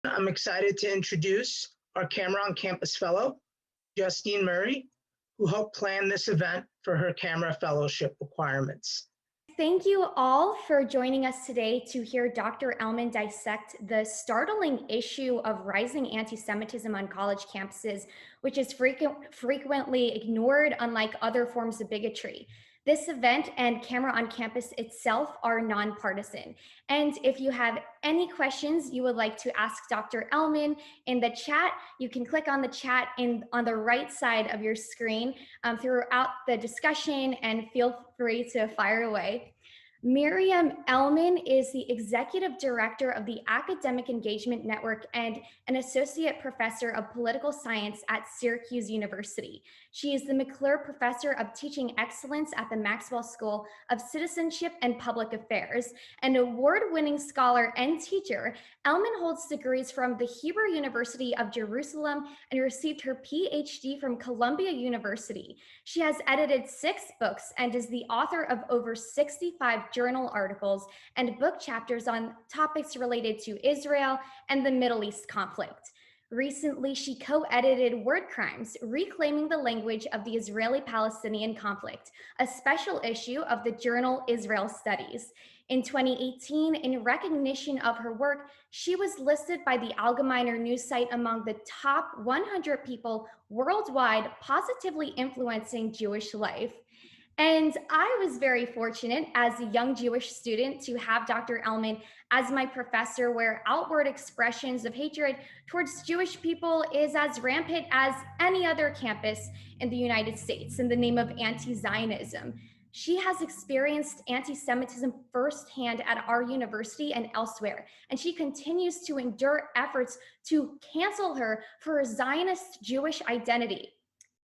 I'm excited to introduce our CAMERA on Campus Fellow, Justine Murray, who helped plan this event for her CAMERA Fellowship requirements. Thank you all for joining us today to hear Dr. Elman dissect the startling issue of rising anti-Semitism on college campuses, which is frequently ignored, unlike other forms of bigotry. This event and CAMERA on Campus itself are nonpartisan. And if you have any questions you would like to ask Dr. Elman in the chat, you can click on the chat on the right side of your screen throughout the discussion, and feel free to fire away. Miriam Elman is the Executive Director of the Academic Engagement Network and an Associate Professor of Political Science at Syracuse University. She is the McClure Professor of Teaching Excellence at the Maxwell School of Citizenship and Public Affairs. An award-winning scholar and teacher, Elman holds degrees from the Hebrew University of Jerusalem and received her PhD from Columbia University. She has edited 6 books and is the author of over 65 journal articles and book chapters on topics related to Israel and the Middle East conflict. Recently, she co-edited Word Crimes, Reclaiming the Language of the Israeli-Palestinian Conflict, a special issue of the journal Israel Studies. In 2018, in recognition of her work, she was listed by the Allgemeiner news site among the top 100 people worldwide positively influencing Jewish life. And I was very fortunate as a young Jewish student to have Dr. Elman as my professor, where outward expressions of hatred towards Jewish people is as rampant as any other campus in the United States in the name of anti-Zionism. She has experienced anti-Semitism firsthand at our university and elsewhere, and she continues to endure efforts to cancel her for her Zionist Jewish identity.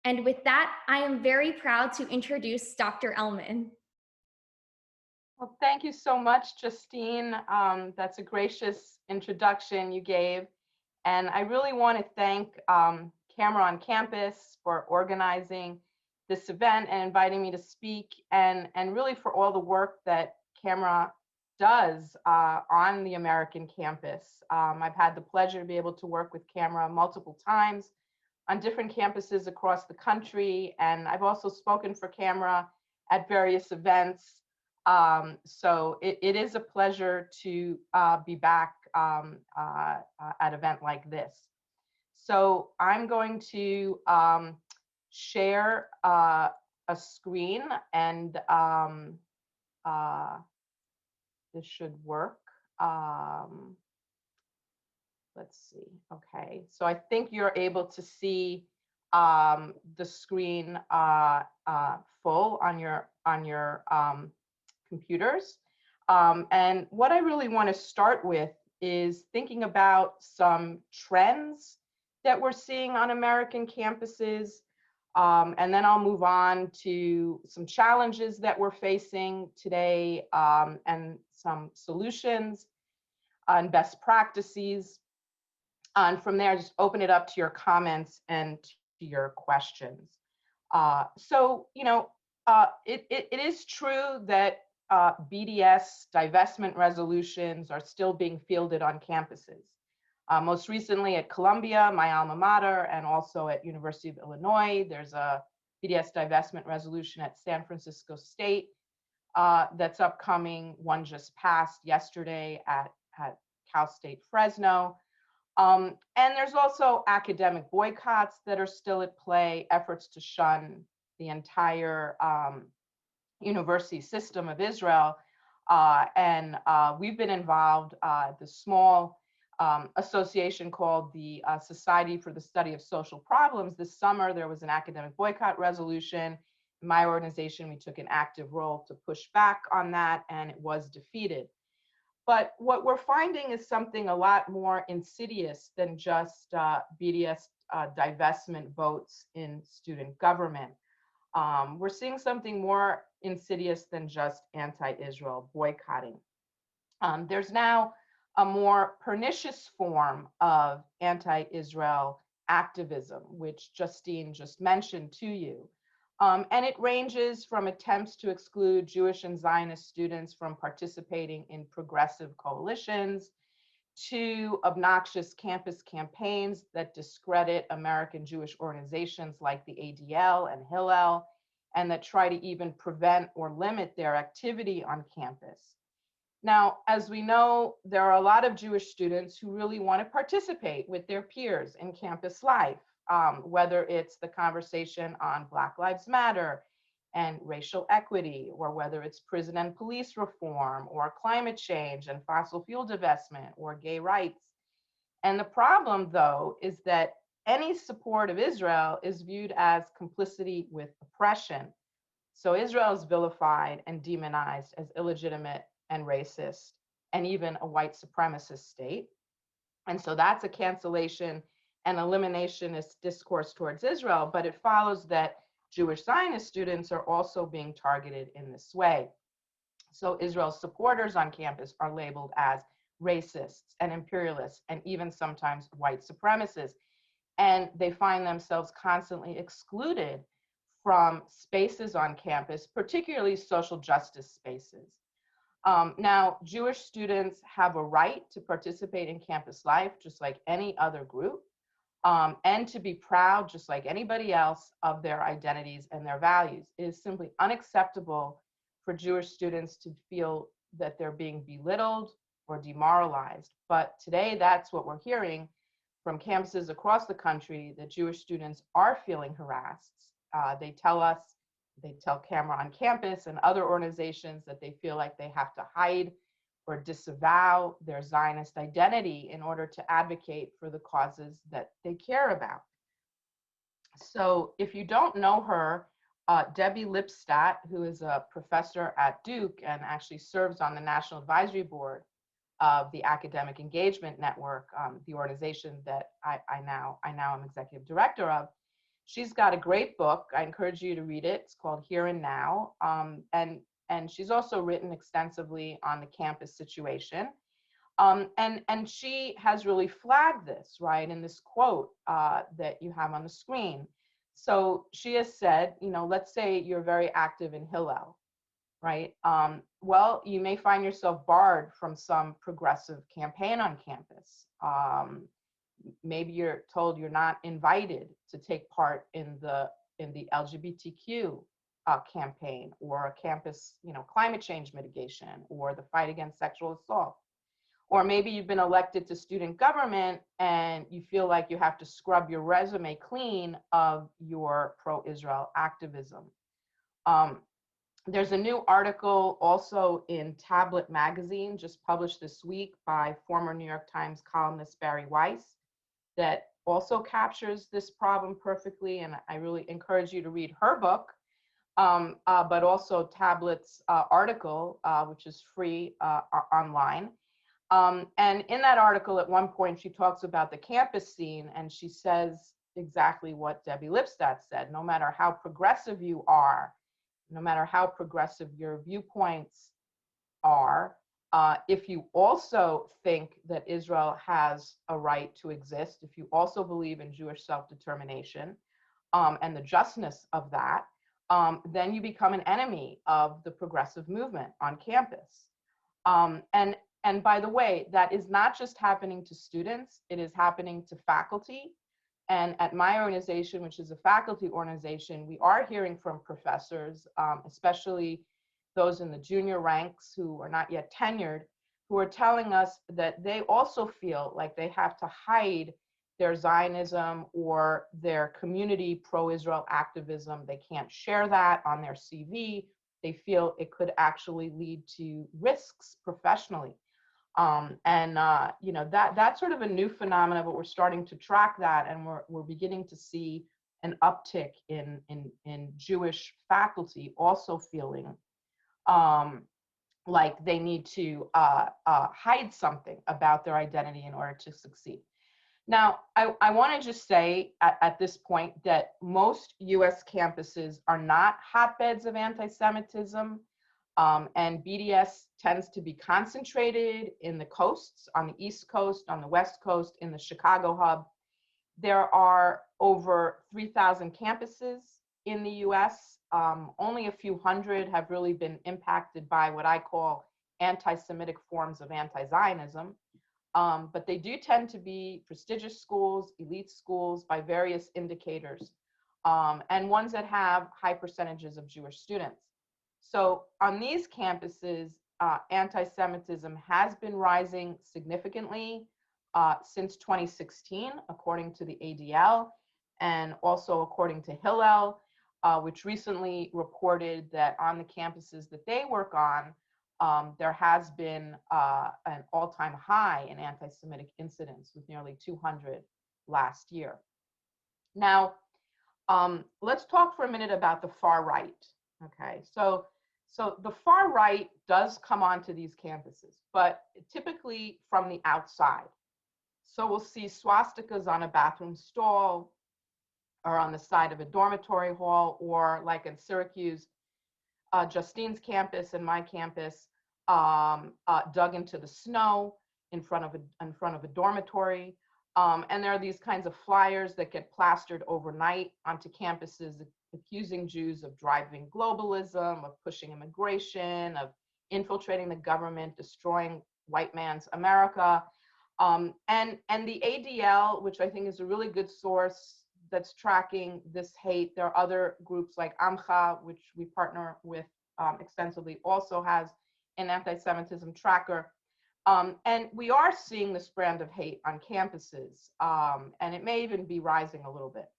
And with that, I am very proud to introduce Dr. Elman. Well, thank you so much, Justine. That's a gracious introduction you gave. And I really want to thank CAMERA on Campus for organizing this event and inviting me to speak, and really for all the work that CAMERA does on the American campus. I've had the pleasure to be able to work with CAMERA multiple times on different campuses across the country, and I've also spoken for CAMERA at various events. So it is a pleasure to be back at an event like this. So I'm going to share a screen, and this should work. Let's see. Okay, so I think you're able to see the screen full on your computers. And what I really want to start with is thinking about some trends that we're seeing on American campuses, and then I'll move on to some challenges that we're facing today, and some solutions and best practices. And from there, just open it up to your comments and to your questions. So, you know, it is true that BDS divestment resolutions are still being fielded on campuses. Most recently at Columbia, my alma mater, and also at University of Illinois, there's a BDS divestment resolution at San Francisco State that's upcoming. One just passed yesterday at Cal State Fresno. And there's also academic boycotts that are still at play, efforts to shun the entire university system of Israel. And we've been involved, the small association called the Society for the Study of Social Problems. This summer, there was an academic boycott resolution. In my organization, we took an active role to push back on that, and it was defeated. But what we're finding is something a lot more insidious than just BDS divestment votes in student government. We're seeing something more insidious than just anti-Israel boycotting. There's now a more pernicious form of anti-Israel activism, which Justine just mentioned to you. And it ranges from attempts to exclude Jewish and Zionist students from participating in progressive coalitions, to obnoxious campus campaigns that discredit American Jewish organizations like the ADL and Hillel, and that try to even prevent or limit their activity on campus. Now, as we know, there are a lot of Jewish students who really want to participate with their peers in campus life, whether it's the conversation on Black Lives Matter and racial equity, or whether it's prison and police reform, or climate change and fossil fuel divestment, or gay rights. And the problem, though, is that any support of Israel is viewed as complicity with oppression. So Israel is vilified and demonized as illegitimate and racist, and even a white supremacist state. And so that's a cancellation and eliminationist discourse towards Israel, but it follows that Jewish Zionist students are also being targeted in this way. So Israel's supporters on campus are labeled as racists and imperialists, and even sometimes white supremacists. And they find themselves constantly excluded from spaces on campus, particularly social justice spaces. Now, Jewish students have a right to participate in campus life, just like any other group, and to be proud, just like anybody else, of their identities and their values. It is simply unacceptable for Jewish students to feel that they're being belittled or demoralized. But today, that's what we're hearing from campuses across the country, that Jewish students are feeling harassed. They tell CAMERA on Campus and other organizations that they feel like they have to hide or disavow their Zionist identity in order to advocate for the causes that they care about. So if you don't know her, Debbie Lipstadt, who is a professor at Duke and actually serves on the National Advisory Board of the Academic Engagement Network, the organization that I now am executive director of. She's got a great book. I encourage you to read it. It's called Here and Now. And she's also written extensively on the campus situation. And she has really flagged this, right, in this quote that you have on the screen. So she has said, let's say you're very active in Hillel, right? Well, you may find yourself barred from some progressive campaign on campus. Maybe you're told you're not invited to take part in the LGBTQ campaign, or a campus, climate change mitigation, or the fight against sexual assault. Or maybe you've been elected to student government and you feel like you have to scrub your resume clean of your pro-Israel activism. There's a new article also in Tablet magazine, just published this week, by former New York Times columnist Barry Weiss, that also captures this problem perfectly. And I really encourage you to read her book, but also Tablet's article, which is free online. And in that article, at one point, she talks about the campus scene, and she says exactly what Debbie Lipstadt said. No matter how progressive you are, no matter how progressive your viewpoints are, if you also think that Israel has a right to exist, if you also believe in Jewish self-determination and the justness of that, then you become an enemy of the progressive movement on campus. And by the way, that is not just happening to students, it is happening to faculty. And at my organization, which is a faculty organization, we are hearing from professors, especially those in the junior ranks who are not yet tenured, who are telling us that they also feel like they have to hide their Zionism or their community pro-Israel activism. They can't share that on their CV. They feel it could actually lead to risks professionally. That's sort of a new phenomenon, but we're starting to track that, and we're beginning to see an uptick in Jewish faculty also feeling like they need to hide something about their identity in order to succeed. Now, I want to just say at this point that most US campuses are not hotbeds of anti-Semitism. And BDS tends to be concentrated in the coasts, on the East Coast, on the West Coast, in the Chicago hub. There are over 3,000 campuses in the US. Only a few hundred have really been impacted by what I call anti-Semitic forms of anti-Zionism. but they do tend to be prestigious schools, elite schools by various indicators, and ones that have high percentages of Jewish students. So on these campuses, anti-Semitism has been rising significantly since 2016, according to the ADL, and also according to Hillel, which recently reported that on the campuses that they work on, there has been an all-time high in anti-Semitic incidents with nearly 200 last year. Now, let's talk for a minute about the far right. Okay, so the far right does come onto these campuses, but typically from the outside. So we'll see swastikas on a bathroom stall, or on the side of a dormitory hall, or like in Syracuse, Justine's campus and my campus, dug into the snow in front of a dormitory. And there are these kinds of flyers that get plastered overnight onto campuses accusing Jews of driving globalism, of pushing immigration, of infiltrating the government, destroying white man's America. And the ADL, which I think is a really good source that's tracking this hate. There are other groups like Amcha, which we partner with extensively, also has an anti-Semitism tracker. And we are seeing this brand of hate on campuses, and it may even be rising a little bit.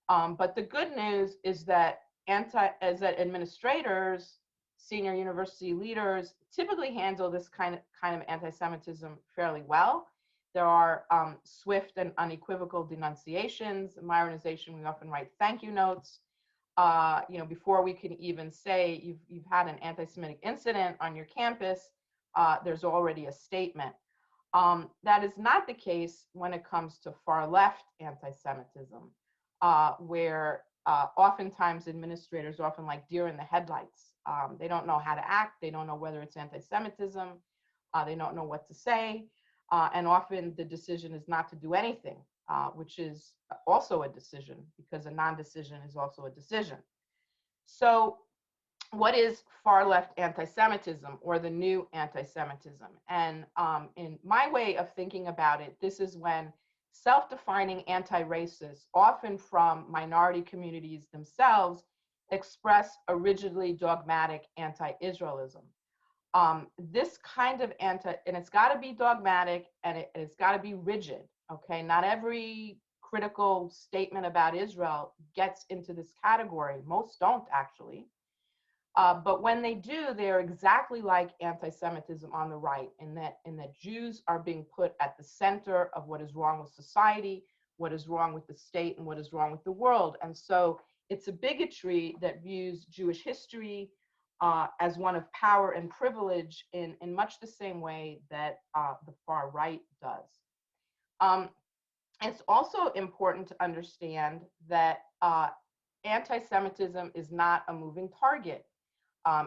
But the good news is that administrators, senior university leaders typically handle this kind of anti-Semitism fairly well. There are swift and unequivocal denunciations. In my organization, we often write thank you notes. Before we can even say you've had an anti-Semitic incident on your campus, there's already a statement. That is not the case when it comes to far left anti-Semitism, where oftentimes administrators are often like deer in the headlights. They don't know how to act. They don't know whether it's anti-Semitism. They don't know what to say. And often the decision is not to do anything, which is also a decision, because a non-decision is also a decision. So what is far left anti-Semitism, or the new anti-Semitism? And in my way of thinking about it, this is when self-defining anti-racists, often from minority communities themselves, express a rigidly dogmatic anti-Israelism. This kind of and it's got to be dogmatic, and it's got to be rigid, okay? Not every critical statement about Israel gets into this category. Most don't, actually. But when they do, they're exactly like anti-Semitism on the right, in that Jews are being put at the center of what is wrong with society, what is wrong with the state, and what is wrong with the world. And so it's a bigotry that views Jewish history as one of power and privilege in much the same way that the far right does. It's also important to understand that anti-Semitism is not a moving target.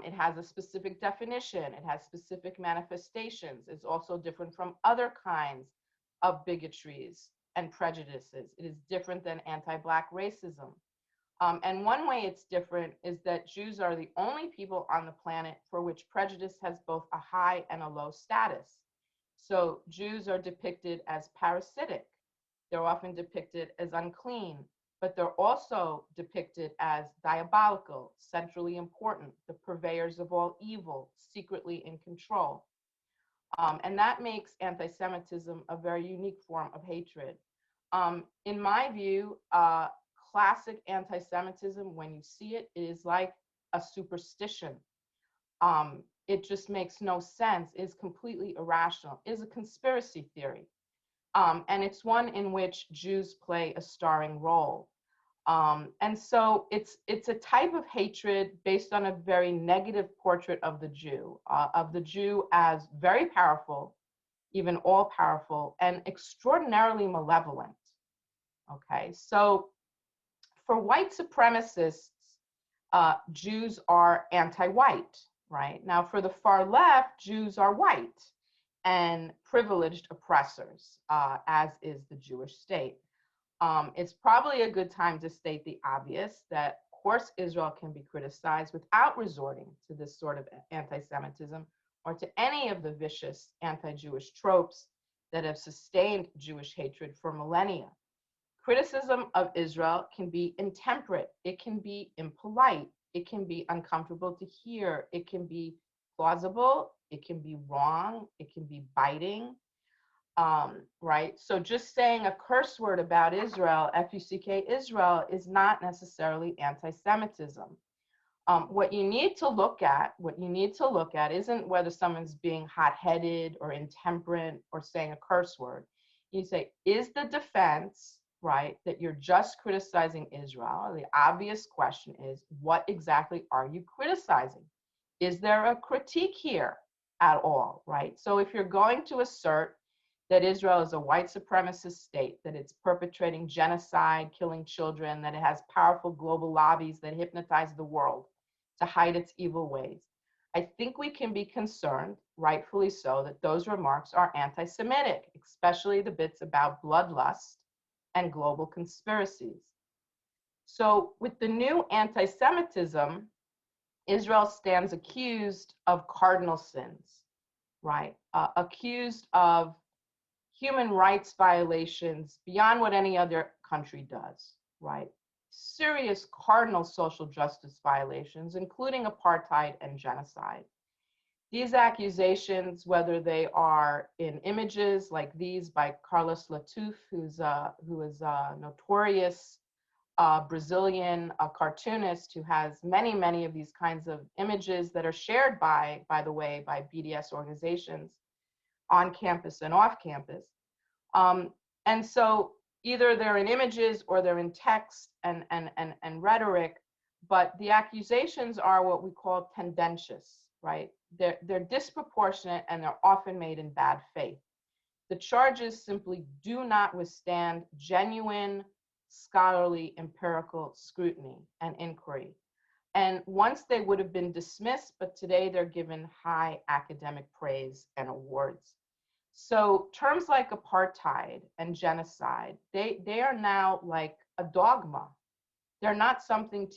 It has a specific definition. It has specific manifestations. It's also different from other kinds of bigotries and prejudices. It is different than anti-Black racism. And one way it's different is that Jews are the only people on the planet for which prejudice has both a high and a low status. So Jews are depicted as parasitic. They're often depicted as unclean, but they're also depicted as diabolical, centrally important, the purveyors of all evil, secretly in control. And that makes anti-Semitism a very unique form of hatred. In my view, classic anti-Semitism, when you see it, it is like a superstition. It just makes no sense, is completely irrational, is a conspiracy theory. And it's one in which Jews play a starring role. And so it's a type of hatred based on a very negative portrait of the Jew as very powerful, even all-powerful, and extraordinarily malevolent. Okay, so for white supremacists, Jews are anti-white, right? Now, for the far left, Jews are white and privileged oppressors, as is the Jewish state. It's probably a good time to state the obvious, that of course Israel can be criticized without resorting to this sort of anti-Semitism or to any of the vicious anti-Jewish tropes that have sustained Jewish hatred for millennia. Criticism of Israel can be intemperate, it can be impolite, it can be uncomfortable to hear, it can be plausible, it can be wrong, it can be biting, right? So just saying a curse word about Israel, F-U-C-K Israel, is not necessarily anti-Semitism. What you need to look at isn't whether someone's being hot-headed or intemperate or saying a curse word. You say, is the defense, right, that you're just criticizing Israel? The obvious question is, what exactly are you criticizing? Is there a critique here at all, right? So if you're going to assert that Israel is a white supremacist state, that it's perpetrating genocide, killing children, that it has powerful global lobbies that hypnotize the world to hide its evil ways, I think we can be concerned, rightfully so, that those remarks are anti-Semitic, especially the bits about bloodlust and global conspiracies. So with the new anti-Semitism, Israel stands accused of cardinal sins, right? Accused of human rights violations beyond what any other country does, right? Serious cardinal social justice violations, including apartheid and genocide. These accusations, whether they are in images like these by Carlos Latouf, who is a notorious Brazilian cartoonist who has many of these kinds of images that are shared by the way, by BDS organizations on campus and off campus. And so either they're in images or they're in text and rhetoric, but the accusations are what we call tendentious, right? They're disproportionate and they're often made in bad faith. The charges simply do not withstand genuine, scholarly, empirical scrutiny and inquiry. And once they would have been dismissed, but today they're given high academic praise and awards. So terms like apartheid and genocide, they are now like a dogma. They're not something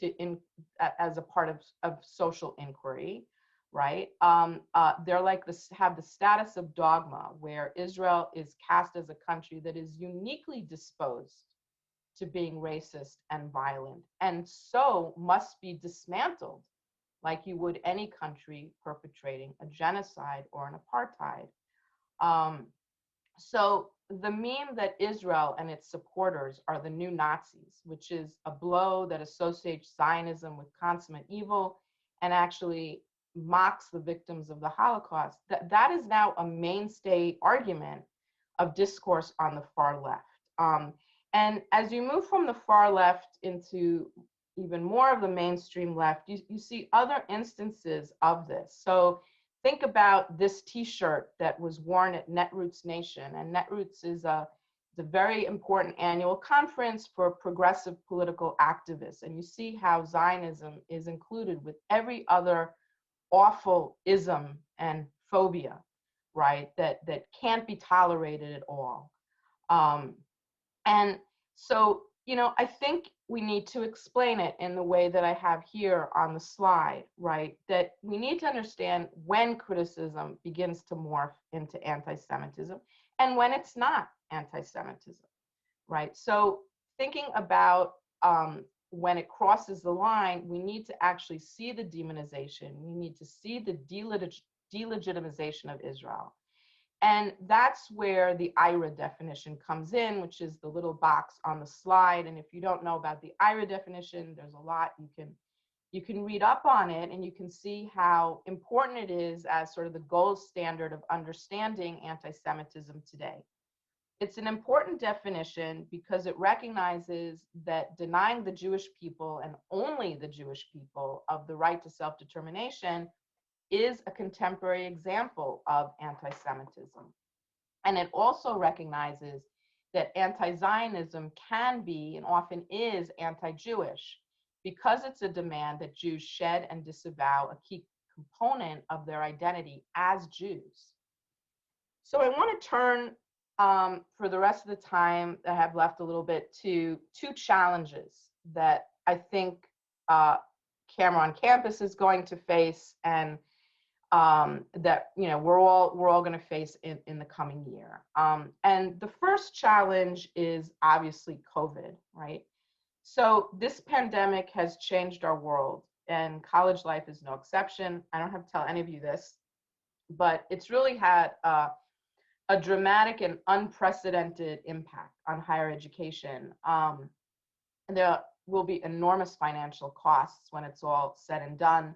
as a part of social inquiry, right? They're like have the status of dogma, where Israel is cast as a country that is uniquely disposed to being racist and violent, and so must be dismantled like you would any country perpetrating a genocide or an apartheid. So the meme that Israel and its supporters are the new Nazis, which is a blow that associates Zionism with consummate evil and actually mocks the victims of the Holocaust, that is now a mainstay argument of discourse on the far left. And as you move from the far left into even more of the mainstream left, you see other instances of this. So think about this T-shirt that was worn at Netroots Nation. And Netroots is a very important annual conference for progressive political activists. And you see how Zionism is included with every other awful ism and phobia, right, that can't be tolerated at all. And so, you know, I think we need to explain it in the way that I have here on the slide, right? That we need to understand when criticism begins to morph into anti-Semitism and when it's not anti-Semitism, right? So thinking about when it crosses the line, we need to actually see the demonization. We need to see the delegitimization of Israel. And that's where the Ira definition comes in, which is the little box on the slide. And if you don't know about the Ira definition, there's a lot you can read up on it, and you can see how important it is as sort of the gold standard of understanding anti-Semitism today. It's an important definition because it recognizes that denying the Jewish people, and only the Jewish people, of the right to self-determination is a contemporary example of anti-Semitism. And it also recognizes that anti-Zionism can be, and often is, anti-Jewish, because it's a demand that Jews shed and disavow a key component of their identity as Jews. So I want to turn, for the rest of the time that I have left a little bit, to two challenges that I think CAMERA on Campus is going to face, and that we're all going to face in the coming year. And the first challenge is obviously COVID, right? So this pandemic has changed our world, and college life is no exception. I don't have to tell any of you this, but it's really had a dramatic and unprecedented impact on higher education. And there will be enormous financial costs when it's all said and done.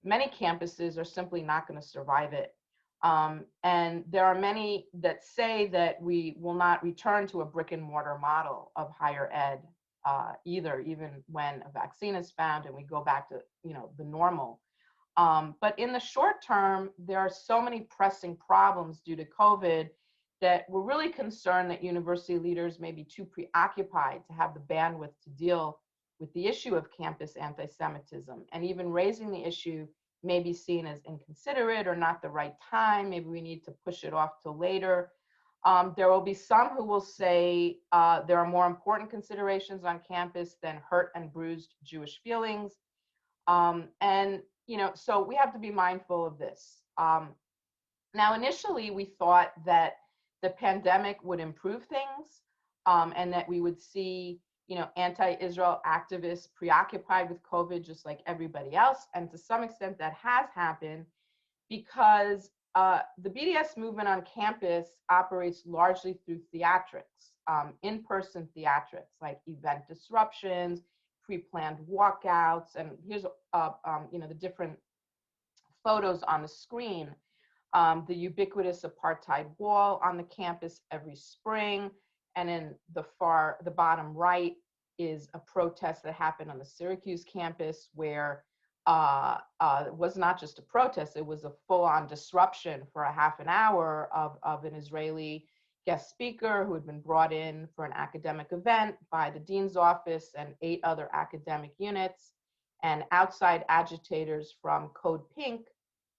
Many campuses are simply not going to survive it. And there are many that say that we will not return to a brick and mortar model of higher ed either, even when a vaccine is found and we go back to the normal. But in the short term, there are so many pressing problems due to COVID that we're really concerned that university leaders may be too preoccupied to have the bandwidth to deal with the issue of campus anti-Semitism. And even raising the issue may be seen as inconsiderate or not the right time. Maybe we need to push it off till later. There will be some who will say there are more important considerations on campus than hurt and bruised Jewish feelings. So we have to be mindful of this. Now, initially, we thought that the pandemic would improve things and that we would see, anti-Israel activists preoccupied with COVID just like everybody else. And to some extent that has happened because the BDS movement on campus operates largely through theatrics, in-person theatrics like event disruptions, pre-planned walkouts, and here's the different photos on the screen. The ubiquitous apartheid wall on the campus every spring, and in the bottom right is a protest that happened on the Syracuse campus where it was not just a protest, it was a full-on disruption for a half an hour of an Israeli guest speaker who had been brought in for an academic event by the dean's office and 8 other academic units. And outside agitators from Code Pink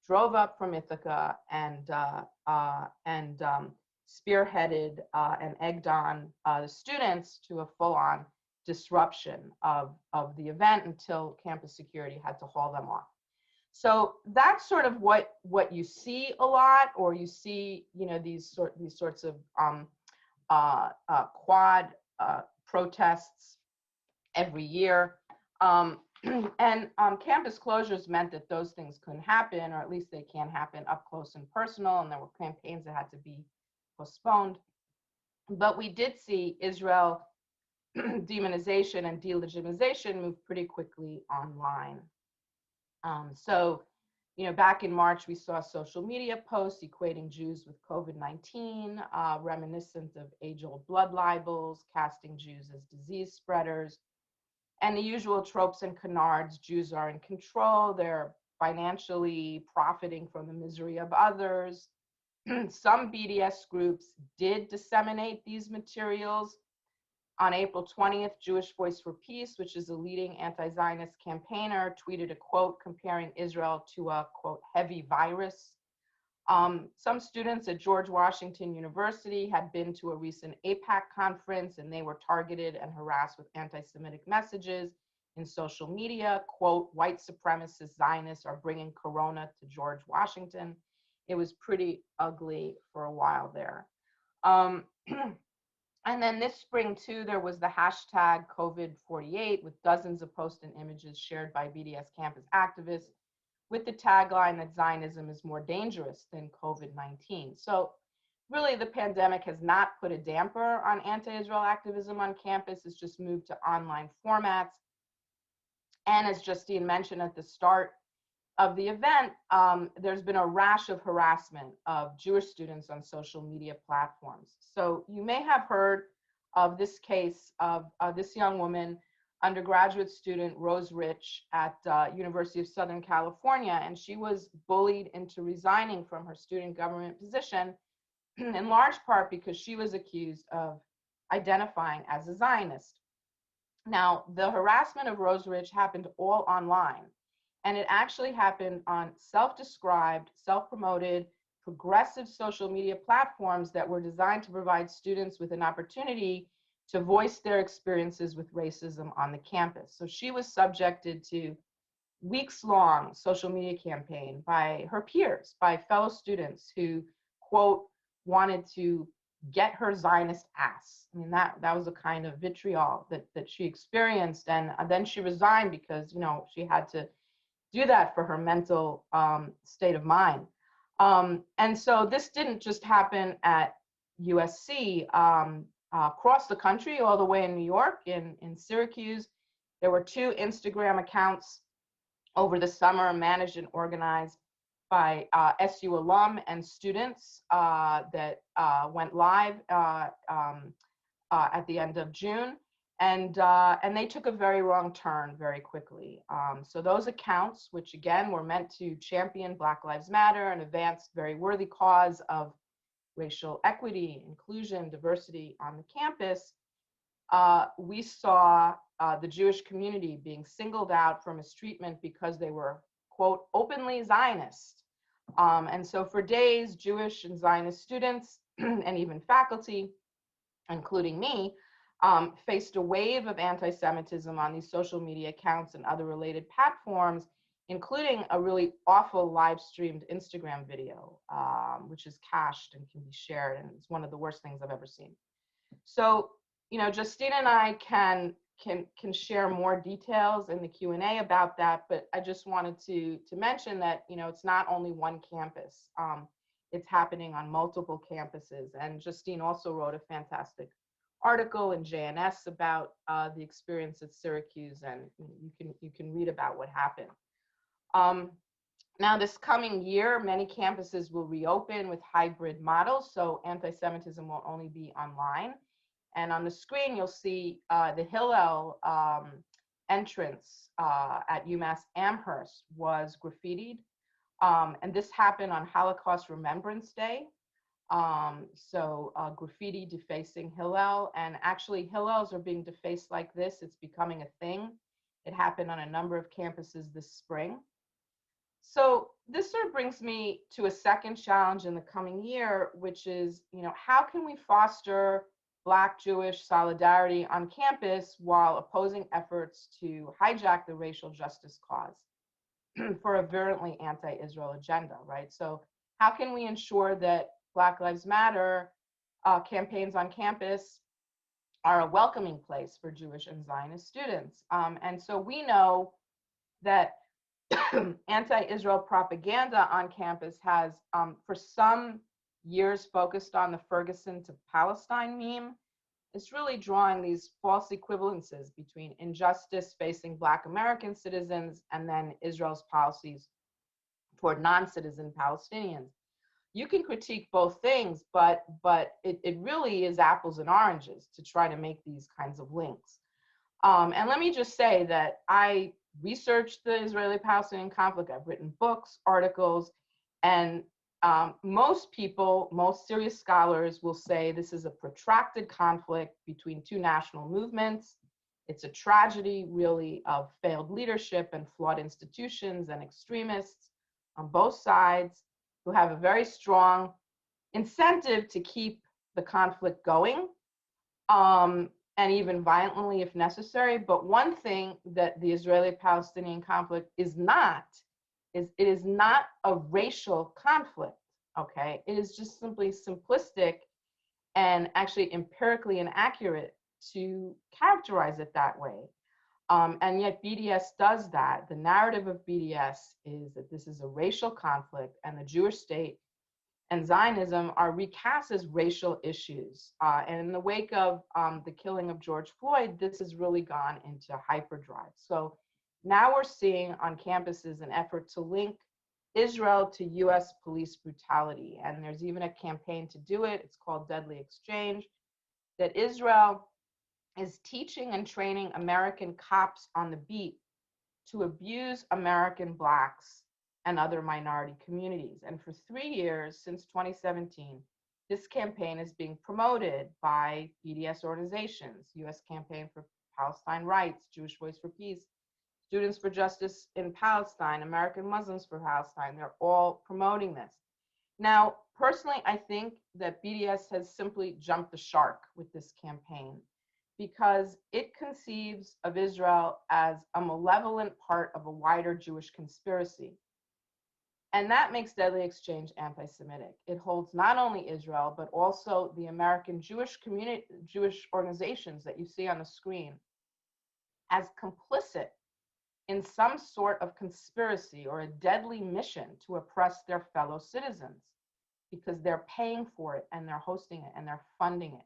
drove up from Ithaca and spearheaded and egged on the students to a full-on disruption of the event until campus security had to haul them off. So that's sort of what you see a lot, or you see, these sorts of quad protests every year. And campus closures meant that those things couldn't happen, or at least they can't happen up close and personal, and there were campaigns that had to be postponed. But we did see Israel demonization and delegitimization move pretty quickly online. So, back in March, we saw social media posts equating Jews with COVID-19, reminiscent of age-old blood libels, casting Jews as disease spreaders, and the usual tropes and canards. Jews are in control, they're financially profiting from the misery of others. Some BDS groups did disseminate these materials. On April 20th, Jewish Voice for Peace, which is a leading anti-Zionist campaigner, tweeted a quote comparing Israel to a, quote, heavy virus. Some students at George Washington University had been to a recent AIPAC conference, and they were targeted and harassed with anti-Semitic messages in social media. Quote, white supremacist Zionists are bringing corona to George Washington. It was pretty ugly for a while there. And then this spring, too, there was the hashtag COVID-48 with dozens of posts and images shared by BDS campus activists with the tagline that Zionism is more dangerous than COVID-19. So really, the pandemic has not put a damper on anti-Israel activism on campus. It's just moved to online formats. And as Justine mentioned at the start of the event, there's been a rash of harassment of Jewish students on social media platforms. So you may have heard of this case of this young woman, undergraduate student Rose Rich at University of Southern California, and she was bullied into resigning from her student government position, in large part because she was accused of identifying as a Zionist. Now, the harassment of Rose Rich happened all online. And it actually happened on self-described, self-promoted, progressive social media platforms that were designed to provide students with an opportunity to voice their experiences with racism on the campus. So she was subjected to, weeks-long social media campaign by her peers, by fellow students who, quote, wanted to get her Zionist ass. I mean, that was a kind of vitriol that she experienced. And then she resigned because, you know, she had to do that for her mental state of mind. And so this didn't just happen at USC. Across the country, all the way in New York, in Syracuse, there were 2 Instagram accounts over the summer managed and organized by SU alum and students that went live at the end of June. And they took a very wrong turn very quickly. So those accounts, which again were meant to champion Black Lives Matter and advance very worthy cause of racial equity, inclusion, diversity on the campus, we saw the Jewish community being singled out for mistreatment because they were, quote, openly Zionist. And so for days, Jewish and Zionist students and even faculty, including me, faced a wave of anti-Semitism on these social media accounts and other related platforms, including a really awful live-streamed Instagram video, which is cached and can be shared, and it's one of the worst things I've ever seen. So, you know, Justina and I can share more details in the Q&A about that, but I just wanted to mention that, you know, it's not only one campus. It's happening on multiple campuses, and Justine also wrote a fantastic article in JNS about the experience at Syracuse, and you can read about what happened. Now, this coming year, many campuses will reopen with hybrid models, so anti-Semitism will only be online. And on the screen, you'll see the Hillel entrance at UMass Amherst was graffitied. And this happened on Holocaust Remembrance Day. So graffiti defacing Hillel, and actually Hillels are being defaced like this. It's becoming a thing. It happened on a number of campuses this spring. So this sort of brings me to a second challenge in the coming year, which is, you know, how can we foster Black Jewish solidarity on campus while opposing efforts to hijack the racial justice cause for a virulently anti-Israel agenda, right? So how can we ensure that Black Lives Matter campaigns on campus are a welcoming place for Jewish and Zionist students? And so we know that anti-Israel propaganda on campus has, for some years, focused on the Ferguson to Palestine meme. It's really drawing these false equivalences between injustice facing Black American citizens and then Israel's policies toward non-citizen Palestinians. You can critique both things, but it really is apples and oranges to try to make these kinds of links. And let me just say that I researched the Israeli-Palestinian conflict. I've written books, articles, and most people, most serious scholars will say this is a protracted conflict between 2 national movements. It's a tragedy, really, of failed leadership and flawed institutions and extremists on both sides who have a very strong incentive to keep the conflict going, and even violently if necessary. But one thing that the Israeli-Palestinian conflict is not, is it is not a racial conflict, okay? It is just simply simplistic and actually empirically inaccurate to characterize it that way. And yet BDS does that. The narrative of BDS is that this is a racial conflict and the Jewish state and Zionism are recast as racial issues. And in the wake of the killing of George Floyd, this has really gone into hyperdrive. So now we're seeing on campuses an effort to link Israel to US police brutality. And there's even a campaign to do it. It's called Deadly Exchange, that Israel is teaching and training American cops on the beat to abuse American Blacks and other minority communities. And for 3 years, since 2017, this campaign is being promoted by BDS organizations, US Campaign for Palestine Rights, Jewish Voice for Peace, Students for Justice in Palestine, American Muslims for Palestine. They're all promoting this. Now, personally, I think that BDS has simply jumped the shark with this campaign. because it conceives of Israel as a malevolent part of a wider Jewish conspiracy. And that makes Deadly Exchange anti-Semitic. It holds not only Israel, but also the American Jewish community, Jewish organizations that you see on the screen as complicit in some sort of conspiracy or a deadly mission to oppress their fellow citizens, because they're paying for it and they're hosting it and they're funding it.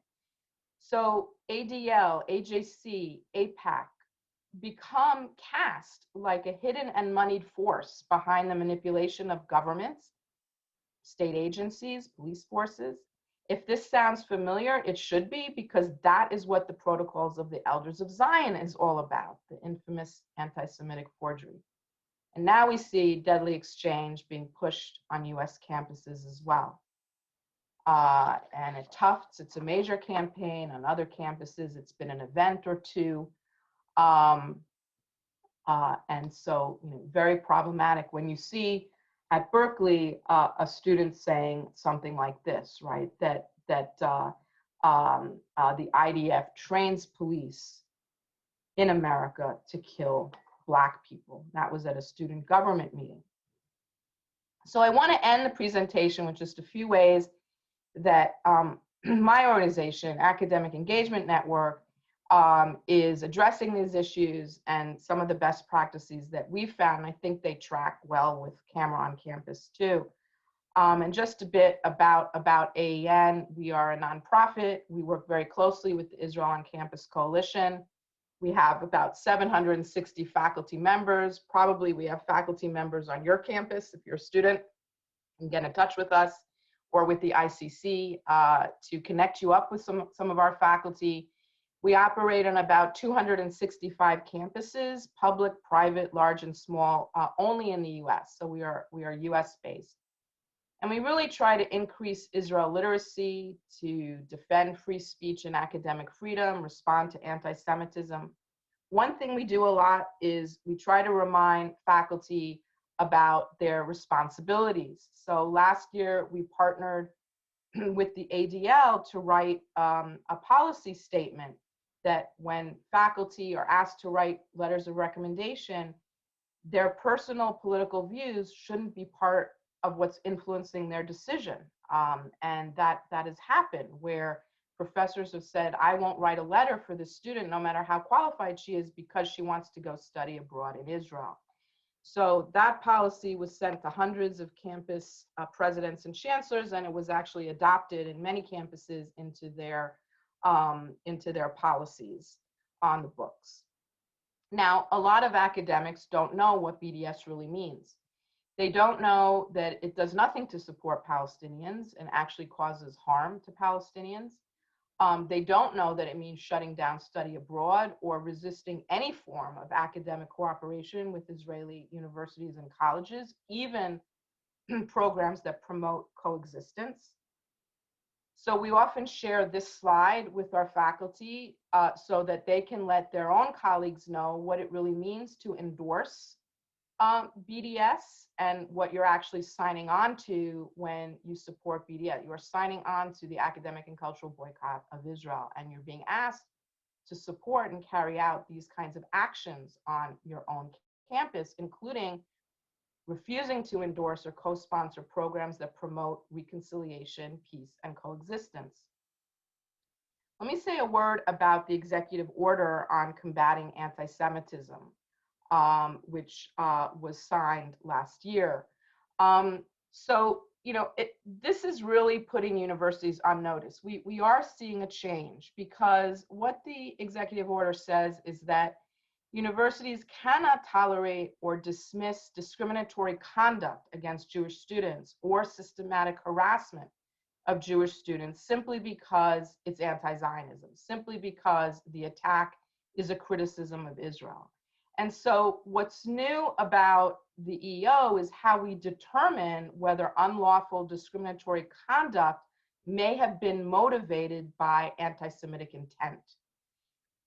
So ADL, AJC, AIPAC become cast like a hidden and moneyed force behind the manipulation of governments, state agencies, police forces. If this sounds familiar, it should be, because that is what the Protocols of the Elders of Zion is all about, the infamous anti-Semitic forgery. And now we see Deadly Exchange being pushed on US campuses as well. And at Tufts, it's a major campaign. On other campuses, it's been an event or two. And so, very problematic when you see at Berkeley a student saying something like this, right? That the IDF trains police in America to kill Black people. That was at a student government meeting. So I want to end the presentation with just a few ways that my organization, Academic Engagement Network, is addressing these issues, and some of the best practices that we've found. I think they track well with CAMERA on Campus too. And just a bit about AEN. We are a nonprofit. We work very closely with the Israel on Campus Coalition. We have about 760 faculty members. Probably we have faculty members on your campus. If you're a student, you can get in touch with us or with the ICC to connect you up with some of our faculty. We operate on about 265 campuses, public, private, large, and small, only in the US. So we are US based. And we really try to increase Israel literacy, to defend free speech and academic freedom, respond to anti-Semitism. One thing we do a lot is we try to remind faculty about their responsibilities. So last year we partnered with the ADL to write a policy statement that when faculty are asked to write letters of recommendation, their personal political views shouldn't be part of what's influencing their decision. And that has happened, where professors have said, I won't write a letter for this student, no matter how qualified she is, because she wants to go study abroad in Israel. So that policy was sent to hundreds of campus presidents and chancellors, and it was actually adopted in many campuses into their policies on the books. Now, a lot of academics don't know what BDS really means. They don't know that it does nothing to support Palestinians and actually causes harm to Palestinians. They don't know that it means shutting down study abroad or resisting any form of academic cooperation with Israeli universities and colleges, even programs that promote coexistence. So we often share this slide with our faculty so that they can let their own colleagues know what it really means to endorse BDS and what you're actually signing on to when you support BDS. You are signing on to the academic and cultural boycott of Israel, and you're being asked to support and carry out these kinds of actions on your own campus, including refusing to endorse or co-sponsor programs that promote reconciliation, peace, and coexistence. Let me say a word about the executive order on combating anti-Semitism, which was signed last year. This is really putting universities on notice. We are seeing a change, because what the executive order says is that universities cannot tolerate or dismiss discriminatory conduct against Jewish students or systematic harassment of Jewish students simply because it's anti-Zionism, simply because the attack is a criticism of Israel. And so what's new about the EO is how we determine whether unlawful discriminatory conduct may have been motivated by anti-Semitic intent.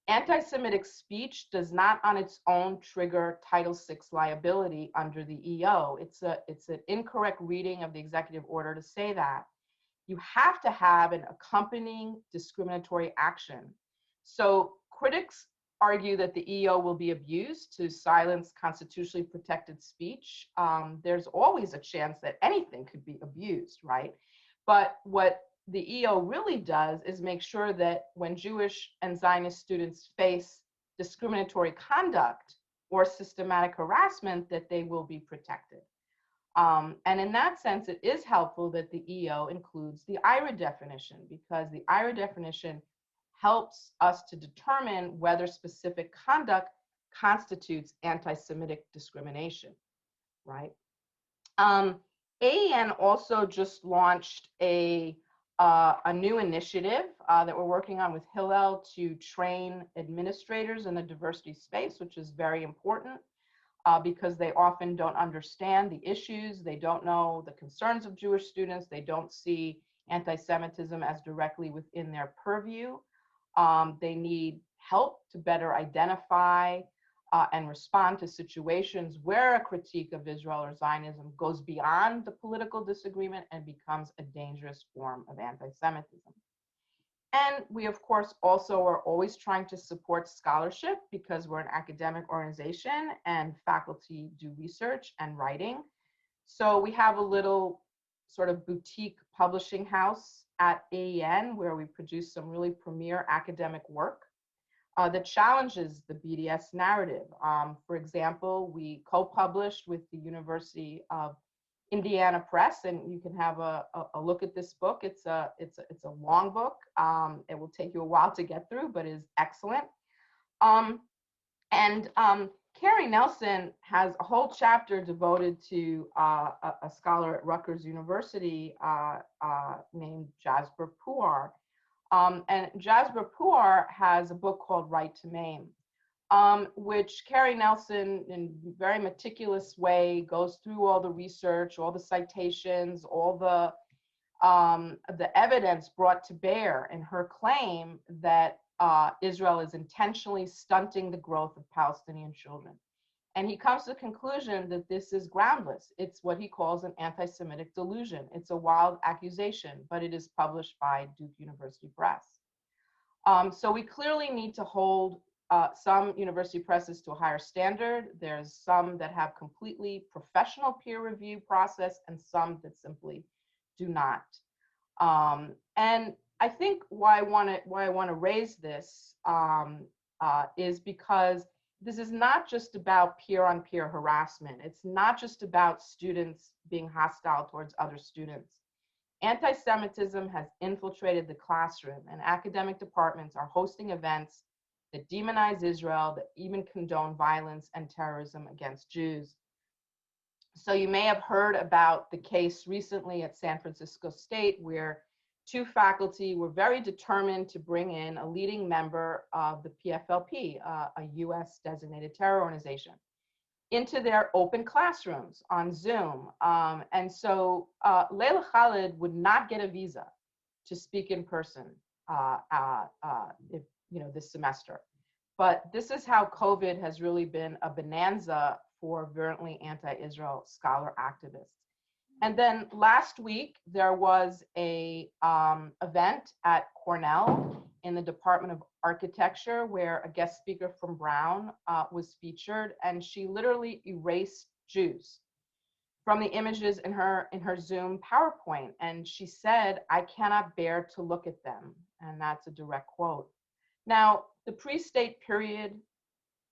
Anti-Semitic speech does not on its own trigger Title VI liability under the EO. It's an incorrect reading of the executive order to say that. You have to have an accompanying discriminatory action. So Critics argue that the EO will be abused to silence constitutionally protected speech. There's always a chance that anything could be abused, right? But what the EO really does is make sure that when Jewish and Zionist students face discriminatory conduct or systematic harassment, that they will be protected. And in that sense, it is helpful that the EO includes the Ira definition, because the Ira definition helps us to determine whether specific conduct constitutes anti-Semitic discrimination, right? AEN also just launched a new initiative that we're working on with Hillel to train administrators in the diversity space, which is very important because they often don't understand the issues, they don't know the concerns of Jewish students, they don't see anti-Semitism as directly within their purview. They need help to better identify and respond to situations where a critique of Israel or Zionism goes beyond the political disagreement and becomes a dangerous form of anti-Semitism. And we, of course, also are always trying to support scholarship because we're an academic organization and faculty do research and writing. So we have a little sort of boutique publishing house at AEN where we produce some really premier academic work that challenges the BDS narrative. For example, we co-published with the University of Indiana Press, and you can have a look at this book. It's a long book. It will take you a while to get through, but is excellent. Carrie Nelson has a whole chapter devoted to a scholar at Rutgers University named Jasbir Puar. And Jasbir Puar has a book called Right to Maim, which Carrie Nelson, in a very meticulous way, goes through all the research, all the citations, all the evidence brought to bear in her claim that Israel is intentionally stunting the growth of Palestinian children. And he comes to the conclusion that this is groundless. It's what he calls an anti-Semitic delusion. It's a wild accusation, but it is published by Duke University Press. So we clearly need to hold some university presses to a higher standard. There's some that have completely professional peer review process and some that simply do not. And I think why I want to raise this is because this is not just about peer-on-peer harassment. It's not just about students being hostile towards other students. Anti-Semitism has infiltrated the classroom, and academic departments are hosting events that demonize Israel, that even condone violence and terrorism against Jews. So you may have heard about the case recently at San Francisco State where two faculty were very determined to bring in a leading member of the PFLP, a US designated terror organization, into their open classrooms on Zoom. And so Leila Khalid would not get a visa to speak in person this semester. But this is how COVID has really been a bonanza for virulently anti-Israel scholar activists. And then last week, there was a event at Cornell in the Department of Architecture where a guest speaker from Brown was featured, and she literally erased Jews from the images in her Zoom PowerPoint. And she said, "I cannot bear to look at them." And that's a direct quote. Now, the pre-state period,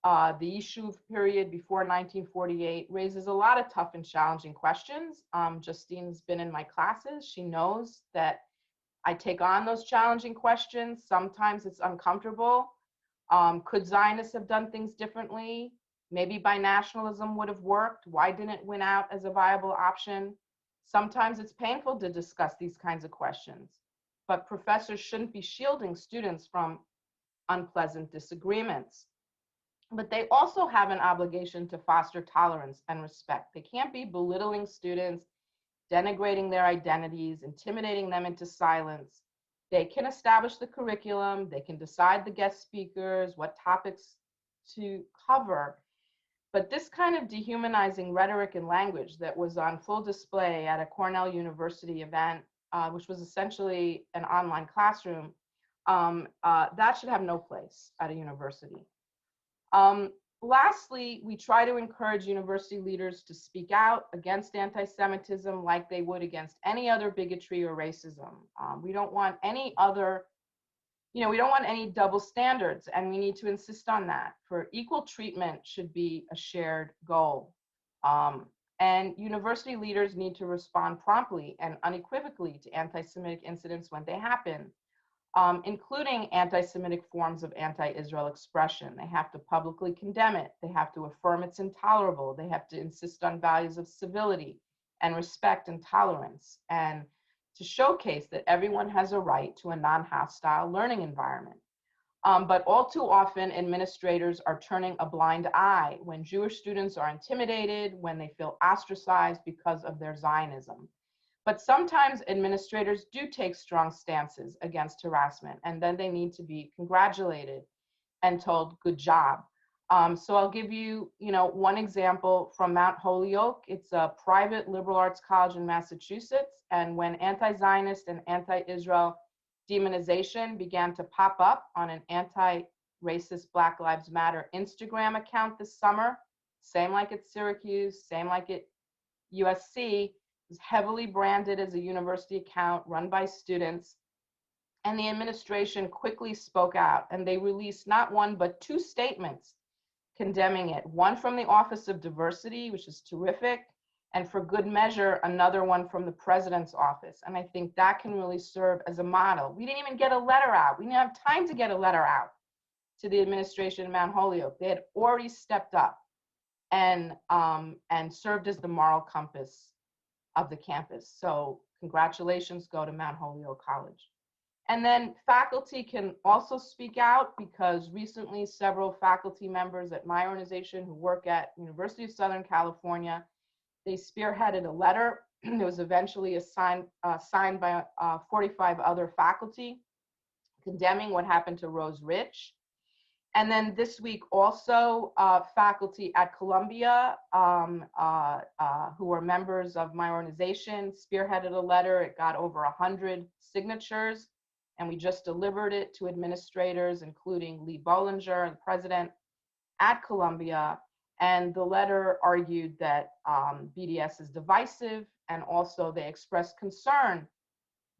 the Yishuv period before 1948 raises a lot of tough and challenging questions. Justine's been in my classes. She knows that I take on those challenging questions. Sometimes it's uncomfortable. Could Zionists have done things differently? Maybe binationalism would have worked. Why didn't it win out as a viable option? Sometimes it's painful to discuss these kinds of questions, but professors shouldn't be shielding students from unpleasant disagreements. But they also have an obligation to foster tolerance and respect. They can't be belittling students, denigrating their identities, intimidating them into silence. They can establish the curriculum, they can decide the guest speakers, what topics to cover. But this kind of dehumanizing rhetoric and language that was on full display at a Cornell University event, which was essentially an online classroom, That should have no place at a university. Lastly, we try to encourage university leaders to speak out against anti-Semitism like they would against any other bigotry or racism. We don't want any other, we don't want any double standards, and we need to insist on that. For equal treatment should be a shared goal. And university leaders need to respond promptly and unequivocally to anti-Semitic incidents when they happen, including anti-Semitic forms of anti-Israel expression. They have to publicly condemn it. They have to affirm it's intolerable. They have to insist on values of civility and respect and tolerance, and to showcase that everyone has a right to a non-hostile learning environment. But all too often, administrators are turning a blind eye when Jewish students are intimidated, when they feel ostracized because of their Zionism. But sometimes administrators do take strong stances against harassment, and then they need to be congratulated and told, good job. So I'll give you, one example from Mount Holyoke. It's a private liberal arts college in Massachusetts. And when anti-Zionist and anti-Israel demonization began to pop up on an anti-racist Black Lives Matter Instagram account this summer, same like at Syracuse, same like at USC, it was heavily branded as a university account run by students. And the administration quickly spoke out, and they released not one, but 2 statements condemning it. One from the Office of Diversity, which is terrific, and for good measure, another one from the president's office. And I think that can really serve as a model. We didn't even get a letter out. We didn't have time to get a letter out to the administration in Mount Holyoke. They had already stepped up and served as the moral compass of the campus. So congratulations go to Mount Holyoke College. And then faculty can also speak out, because recently several faculty members at my organization who work at University of Southern California, they spearheaded a letter that was eventually signed by 45 other faculty condemning what happened to Rose Rich. And then this week also faculty at Columbia who are members of my organization spearheaded a letter. It got over 100 signatures, and we just delivered it to administrators, including Lee Bollinger, the president at Columbia. And the letter argued that BDS is divisive, and also they expressed concern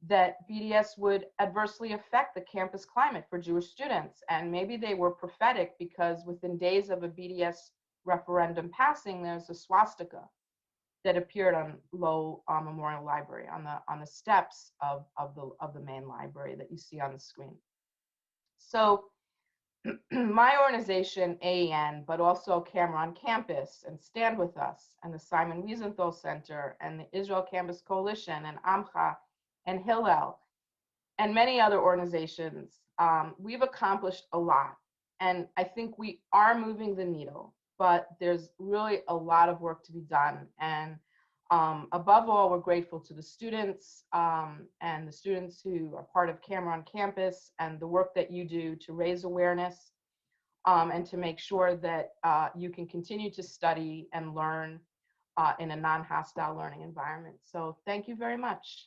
that BDS would adversely affect the campus climate for Jewish students. And maybe they were prophetic, because within days of a BDS referendum passing, there's a swastika that appeared on Low Memorial Library, on the steps of the main library that you see on the screen. So my organization, AEN, but also Camera on Campus and Stand With Us and the Simon Wiesenthal Center and the Israel Campus Coalition and AMCHA and Hillel and many other organizations, we've accomplished a lot. And I think we are moving the needle, but there's really a lot of work to be done. And above all, we're grateful to the students and the students who are part of Camera on Campus and the work that you do to raise awareness and to make sure that you can continue to study and learn in a non-hostile learning environment. So thank you very much.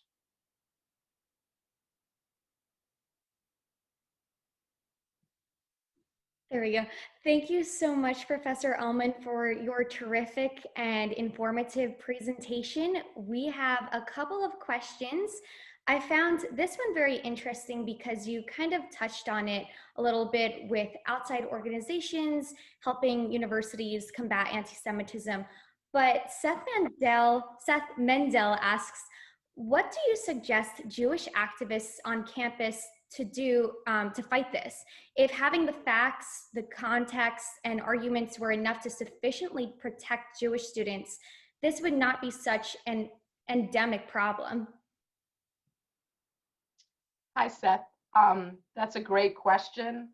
There we go. Thank you so much, Professor Elman, for your terrific and informative presentation. We have a couple of questions. I found this one very interesting because you kind of touched on it a little bit with outside organizations helping universities combat anti-Semitism. But Seth Mendel asks, what do you suggest Jewish activists on campus to do to fight this? If having the facts, the context, and arguments were enough to sufficiently protect Jewish students, this would not be such an endemic problem. Hi, Seth. That's a great question.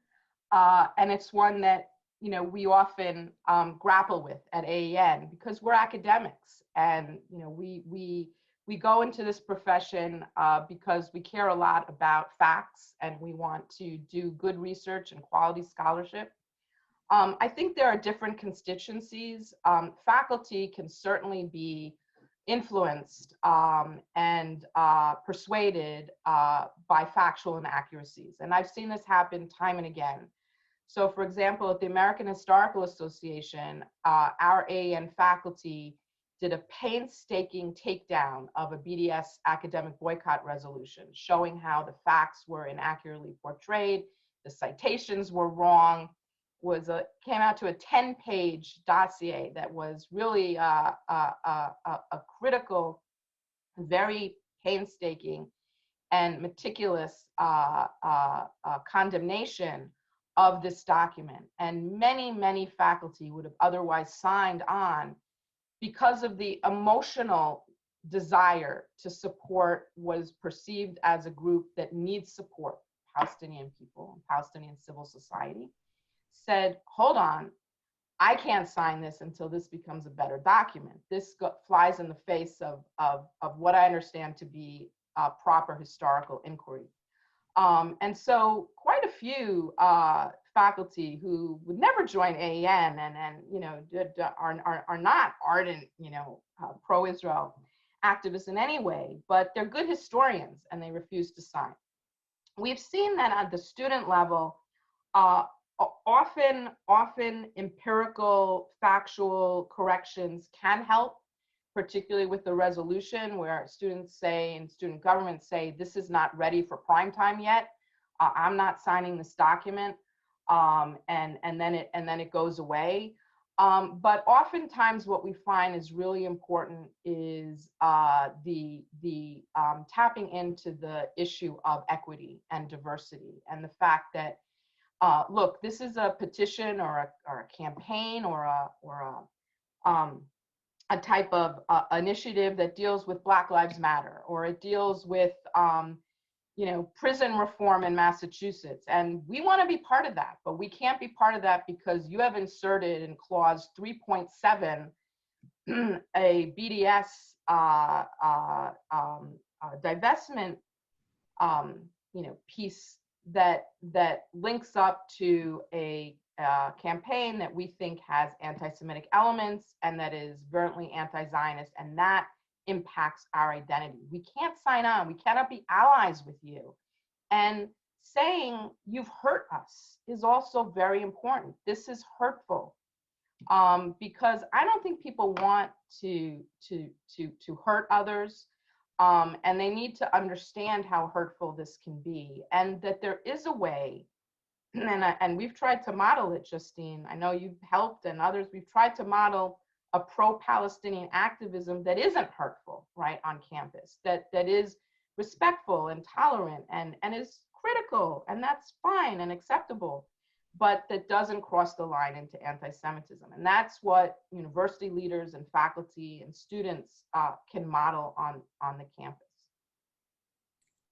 And it's one that we often grapple with at AEN, because we're academics, and we go into this profession because we care a lot about facts and we want to do good research and quality scholarship. I think there are different constituencies. Faculty can certainly be influenced and persuaded by factual inaccuracies. And I've seen this happen time and again. So for example, at the American Historical Association, our AEN faculty did a painstaking takedown of a BDS academic boycott resolution, showing how the facts were inaccurately portrayed, the citations were wrong, came out to a 10-page dossier that was really a critical, very painstaking and meticulous condemnation of this document. And many, many faculty would have otherwise signed on because of the emotional desire to support what is perceived as a group that needs support, Palestinian people and Palestinian civil society, said, hold on, I can't sign this until this becomes a better document. This flies in the face of what I understand to be proper historical inquiry. And so quite a few faculty who would never join AEN and you know, are not ardent, you know, pro-Israel activists in any way, but they're good historians and they refuse to sign. We've seen that at the student level, often empirical, factual corrections can help, particularly with the resolution where students say and student governments say, this is not ready for prime time yet. I'm not signing this document, and then it goes away. But oftentimes what we find is really important is the tapping into the issue of equity and diversity, and the fact that look, this is a petition or a campaign or a type of initiative that deals with Black Lives Matter, or it deals with you know, prison reform in Massachusetts. And we want to be part of that, but we can't be part of that because you have inserted in clause 3.7 a BDS divestment you know, piece that links up to a campaign that we think has anti-Semitic elements and that is virulently anti-Zionist, and that impacts our identity. We can't sign on, we cannot be allies with you. And saying you've hurt us is also very important. This is hurtful because I don't think people want to hurt others, and they need to understand how hurtful this can be, and that there is a way. And we've tried to model it, Justine. I know you've helped, and others. We've tried to model a pro-Palestinian activism that isn't hurtful, right, on campus, that is respectful and tolerant and is critical, and that's fine and acceptable, but that doesn't cross the line into anti-Semitism. And that's what university leaders and faculty and students can model on the campus.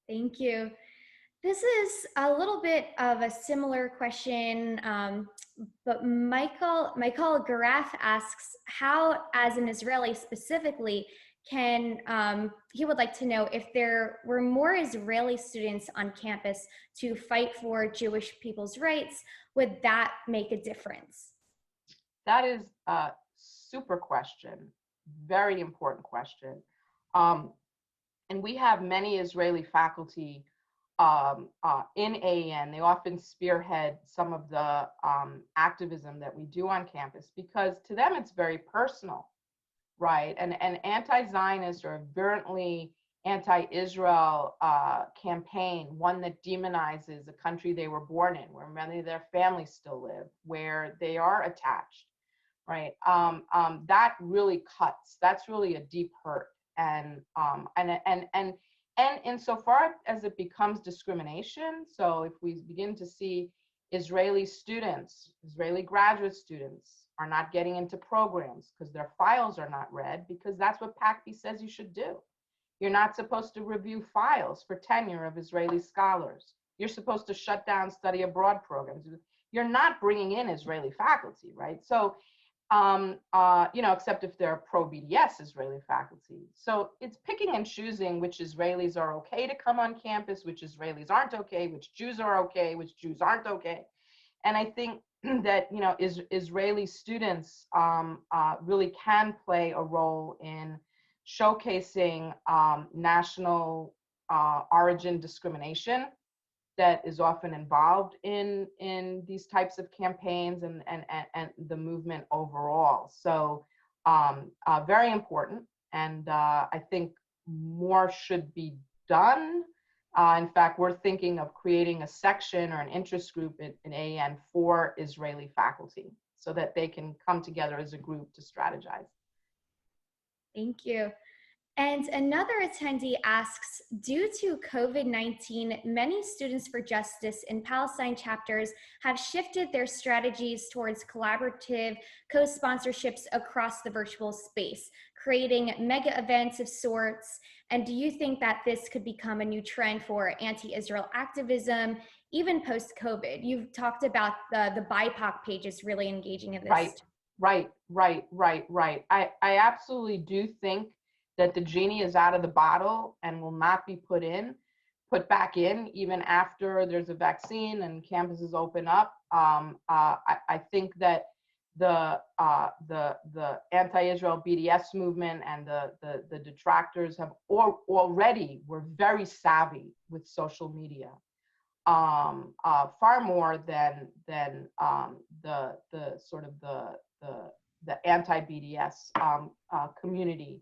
Thank you. This is a little bit of a similar question, but Michael Garaf asks how, as an Israeli specifically, he would like to know if there were more Israeli students on campus to fight for Jewish people's rights, would that make a difference? That is a super question, very important question. And we have many Israeli faculty in AEN. They often spearhead some of the activism that we do on campus because to them it's very personal, right? And an anti-Zionist or a virulently anti-Israel campaign, one that demonizes the country they were born in, where many of their families still live, where they are attached, right? That really cuts. That's really a deep hurt, and insofar as it becomes discrimination, so if we begin to see Israeli students, Israeli graduate students are not getting into programs because their files are not read, because that's what PACB says you should do. You're not supposed to review files for tenure of Israeli scholars. You're supposed to shut down study abroad programs. You're not bringing in Israeli faculty, right? So you know, except if they're pro-BDS Israeli faculty. So it's picking and choosing which Israelis are okay to come on campus, which Israelis aren't okay, which Jews are okay, which Jews aren't okay. And I think that, you know, Israeli students really can play a role in showcasing national origin discrimination that is often involved in these types of campaigns and the movement overall. So very important, and I think more should be done. In fact, we're thinking of creating a section or an interest group in AEN for Israeli faculty so that they can come together as a group to strategize. Thank you. And another attendee asks, due to COVID-19, many Students for Justice in Palestine chapters have shifted their strategies towards collaborative co-sponsorships across the virtual space, creating mega events of sorts. And do you think that this could become a new trend for anti-Israel activism, even post-COVID? You've talked about the BIPOC pages really engaging in this. Right. I absolutely do think that the genie is out of the bottle and will not be put back in, even after there's a vaccine and campuses open up. I think that the anti-Israel BDS movement and the detractors have already were very savvy with social media, far more than the sort of the anti-BDS community.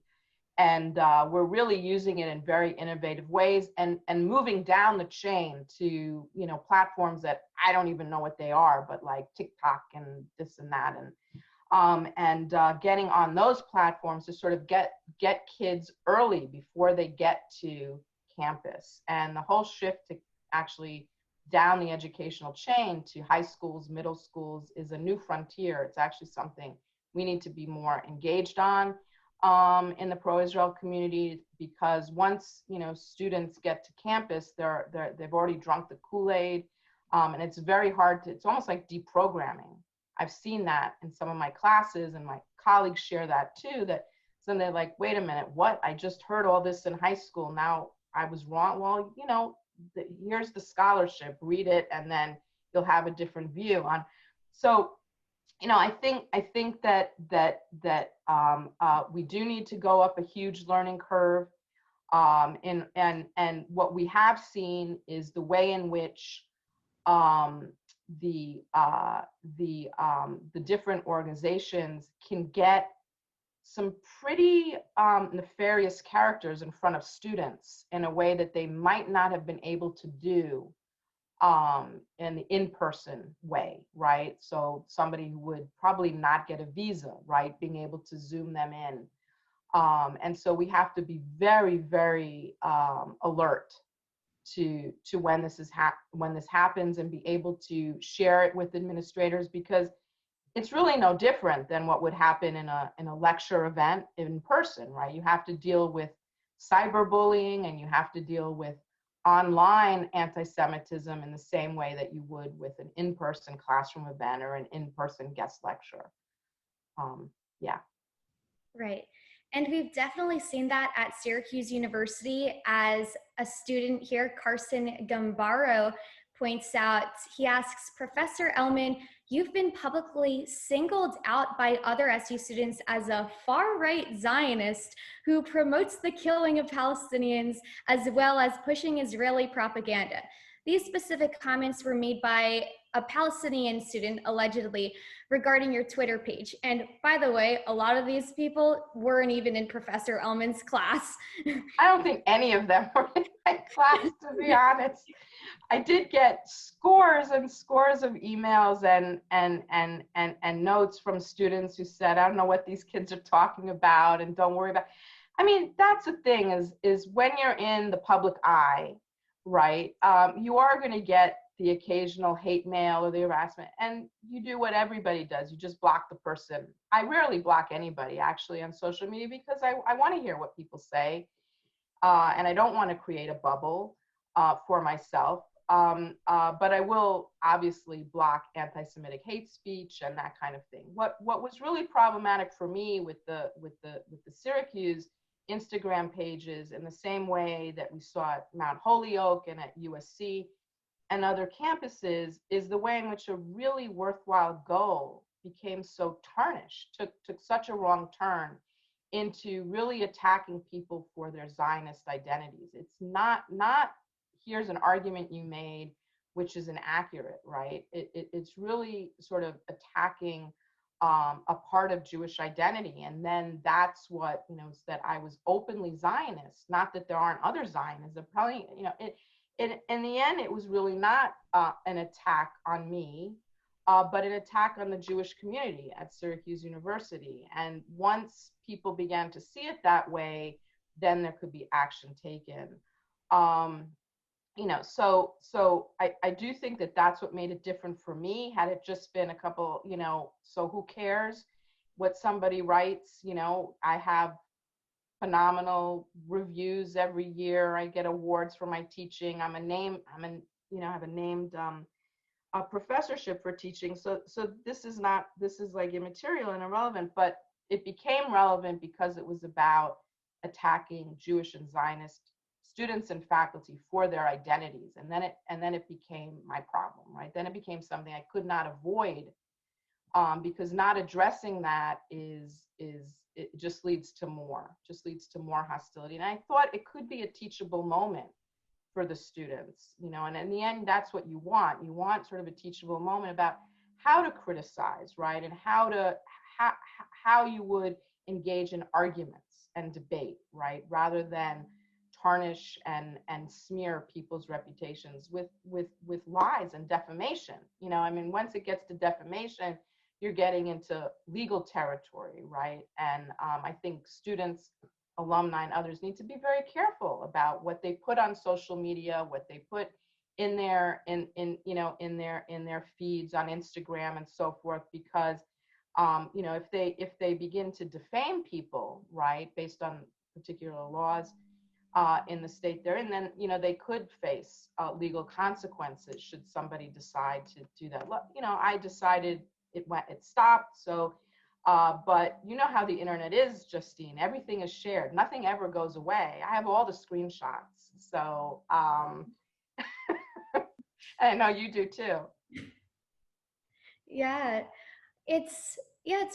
And we're really using it in very innovative ways and moving down the chain to, you know, platforms that I don't even know what they are, but like TikTok and this and that, and getting on those platforms to sort of get kids early before they get to campus. And the whole shift to actually down the educational chain to high schools, middle schools is a new frontier. It's actually something we need to be more engaged on in the pro-Israel community, because once, you know, students get to campus, they've already drunk the Kool-Aid, and it's very hard to, it's almost like deprogramming. I've seen that in some of my classes, and my colleagues share that too, that so they're like, wait a minute, what? I just heard all this in high school, now I was wrong. Well, you know, here's the scholarship, read it, and then you'll have a different view on. So, you know, I think that we do need to go up a huge learning curve, and what we have seen is the way in which the different organizations can get some pretty nefarious characters in front of students in a way that they might not have been able to do in the in-person way, right? So somebody who would probably not get a visa, right? Being able to Zoom them in. And so we have to be very, very alert to when this happens, and be able to share it with administrators, because it's really no different than what would happen in a lecture event in person, right? You have to deal with cyberbullying, and you have to deal with online anti-Semitism in the same way that you would with an in-person classroom event or an in-person guest lecture. Yeah. Right. And we've definitely seen that at Syracuse University. As a student here, Carson Gambaro, points out, he asks, Professor Elman, you've been publicly singled out by other SU students as a far-right Zionist who promotes the killing of Palestinians as well as pushing Israeli propaganda. These specific comments were made by a Palestinian student, allegedly, regarding your Twitter page. And by the way, a lot of these people weren't even in Professor Elman's class. I don't think any of them were in my class, to be honest. I did get scores and scores of emails and notes from students who said, I don't know what these kids are talking about, and don't worry about. I mean, that's the thing is when you're in the public eye, right, you are going to get the occasional hate mail or the harassment, and you do what everybody does. You just block the person. I rarely block anybody, actually, on social media, because I want to hear what people say, and I don't want to create a bubble for myself. But I will obviously block anti-Semitic hate speech and that kind of thing. What was really problematic for me with the Syracuse Instagram pages, in the same way that we saw at Mount Holyoke and at USC and other campuses, is the way in which a really worthwhile goal became so tarnished, took such a wrong turn into really attacking people for their Zionist identities. It's not here's an argument you made, which is inaccurate, right? It's really sort of attacking a part of Jewish identity. And then that's what, is that I was openly Zionist, not that there aren't other Zionists. There probably, in the end, it was really not an attack on me, but an attack on the Jewish community at Syracuse University. And once people began to see it that way, then there could be action taken. So I do think that that's what made it different for me. Had it just been a couple, so who cares what somebody writes? I have phenomenal reviews every year. I get awards for my teaching. I have a named a professorship for teaching. So this is like immaterial and irrelevant, but it became relevant because it was about attacking Jewish and Zionist students and faculty for their identities. And then it became my problem, right? Then it became something I could not avoid, because not addressing that it just leads to more hostility. And I thought it could be a teachable moment for the students, and in the end, that's what you want. You want sort of a teachable moment about how to criticize, right? And how you would engage in arguments and debate, right? Rather than tarnish and smear people's reputations with lies and defamation. Once it gets to defamation, you're getting into legal territory, right? And I think students, alumni, and others need to be very careful about what they put on social media, what they put in their feeds on Instagram and so forth, because if they begin to defame people, right, based on particular laws in the state they're in, then they could face legal consequences should somebody decide to do that. I decided it stopped. So, but you know how the internet is, Justine. Everything is shared. Nothing ever goes away. I have all the screenshots. So, I know you do too. Yeah, it's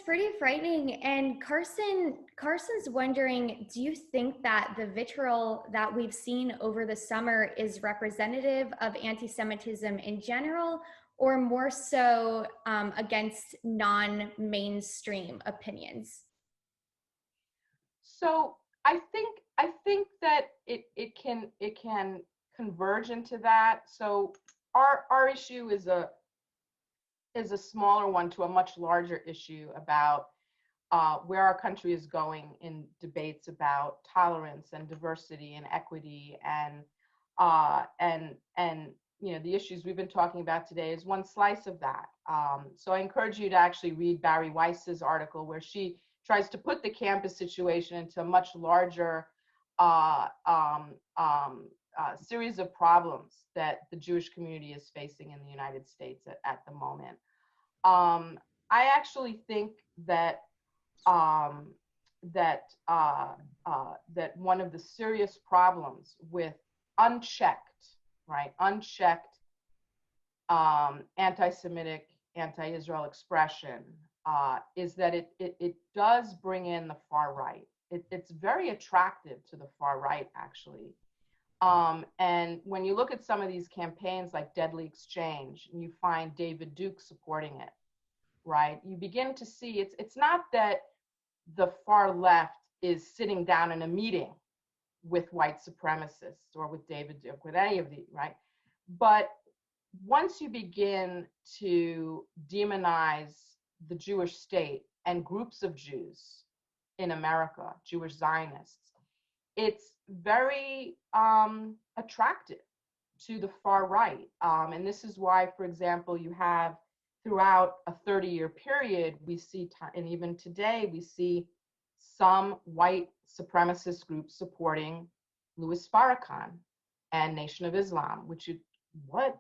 pretty frightening. And Carson's wondering, do you think that the vitriol that we've seen over the summer is representative of anti-Semitism in general, or more so against non-mainstream opinions? So I think that it can converge into that. So our issue is a smaller one to a much larger issue about where our country is going in debates about tolerance and diversity and equity and the issues we've been talking about today is one slice of that. So I encourage you to actually read Barry Weiss's article, where she tries to put the campus situation into a much larger series of problems that the Jewish community is facing in the United States at the moment. I actually think that that one of the serious problems with unchecked anti-Semitic, anti-Israel expression is that it does bring in the far right. It's very attractive to the far right, actually. And when you look at some of these campaigns like Deadly Exchange, and you find David Duke supporting it, right? You begin to see it's not that the far left is sitting down in a meeting with white supremacists or with David Duke, with any of these, right? But once you begin to demonize the Jewish state and groups of Jews in America, Jewish Zionists, it's very attractive to the far right. And this is why, for example, you have throughout a 30-year period, we see, and even today, we see some white supremacist groups supporting Louis Farrakhan and Nation of Islam,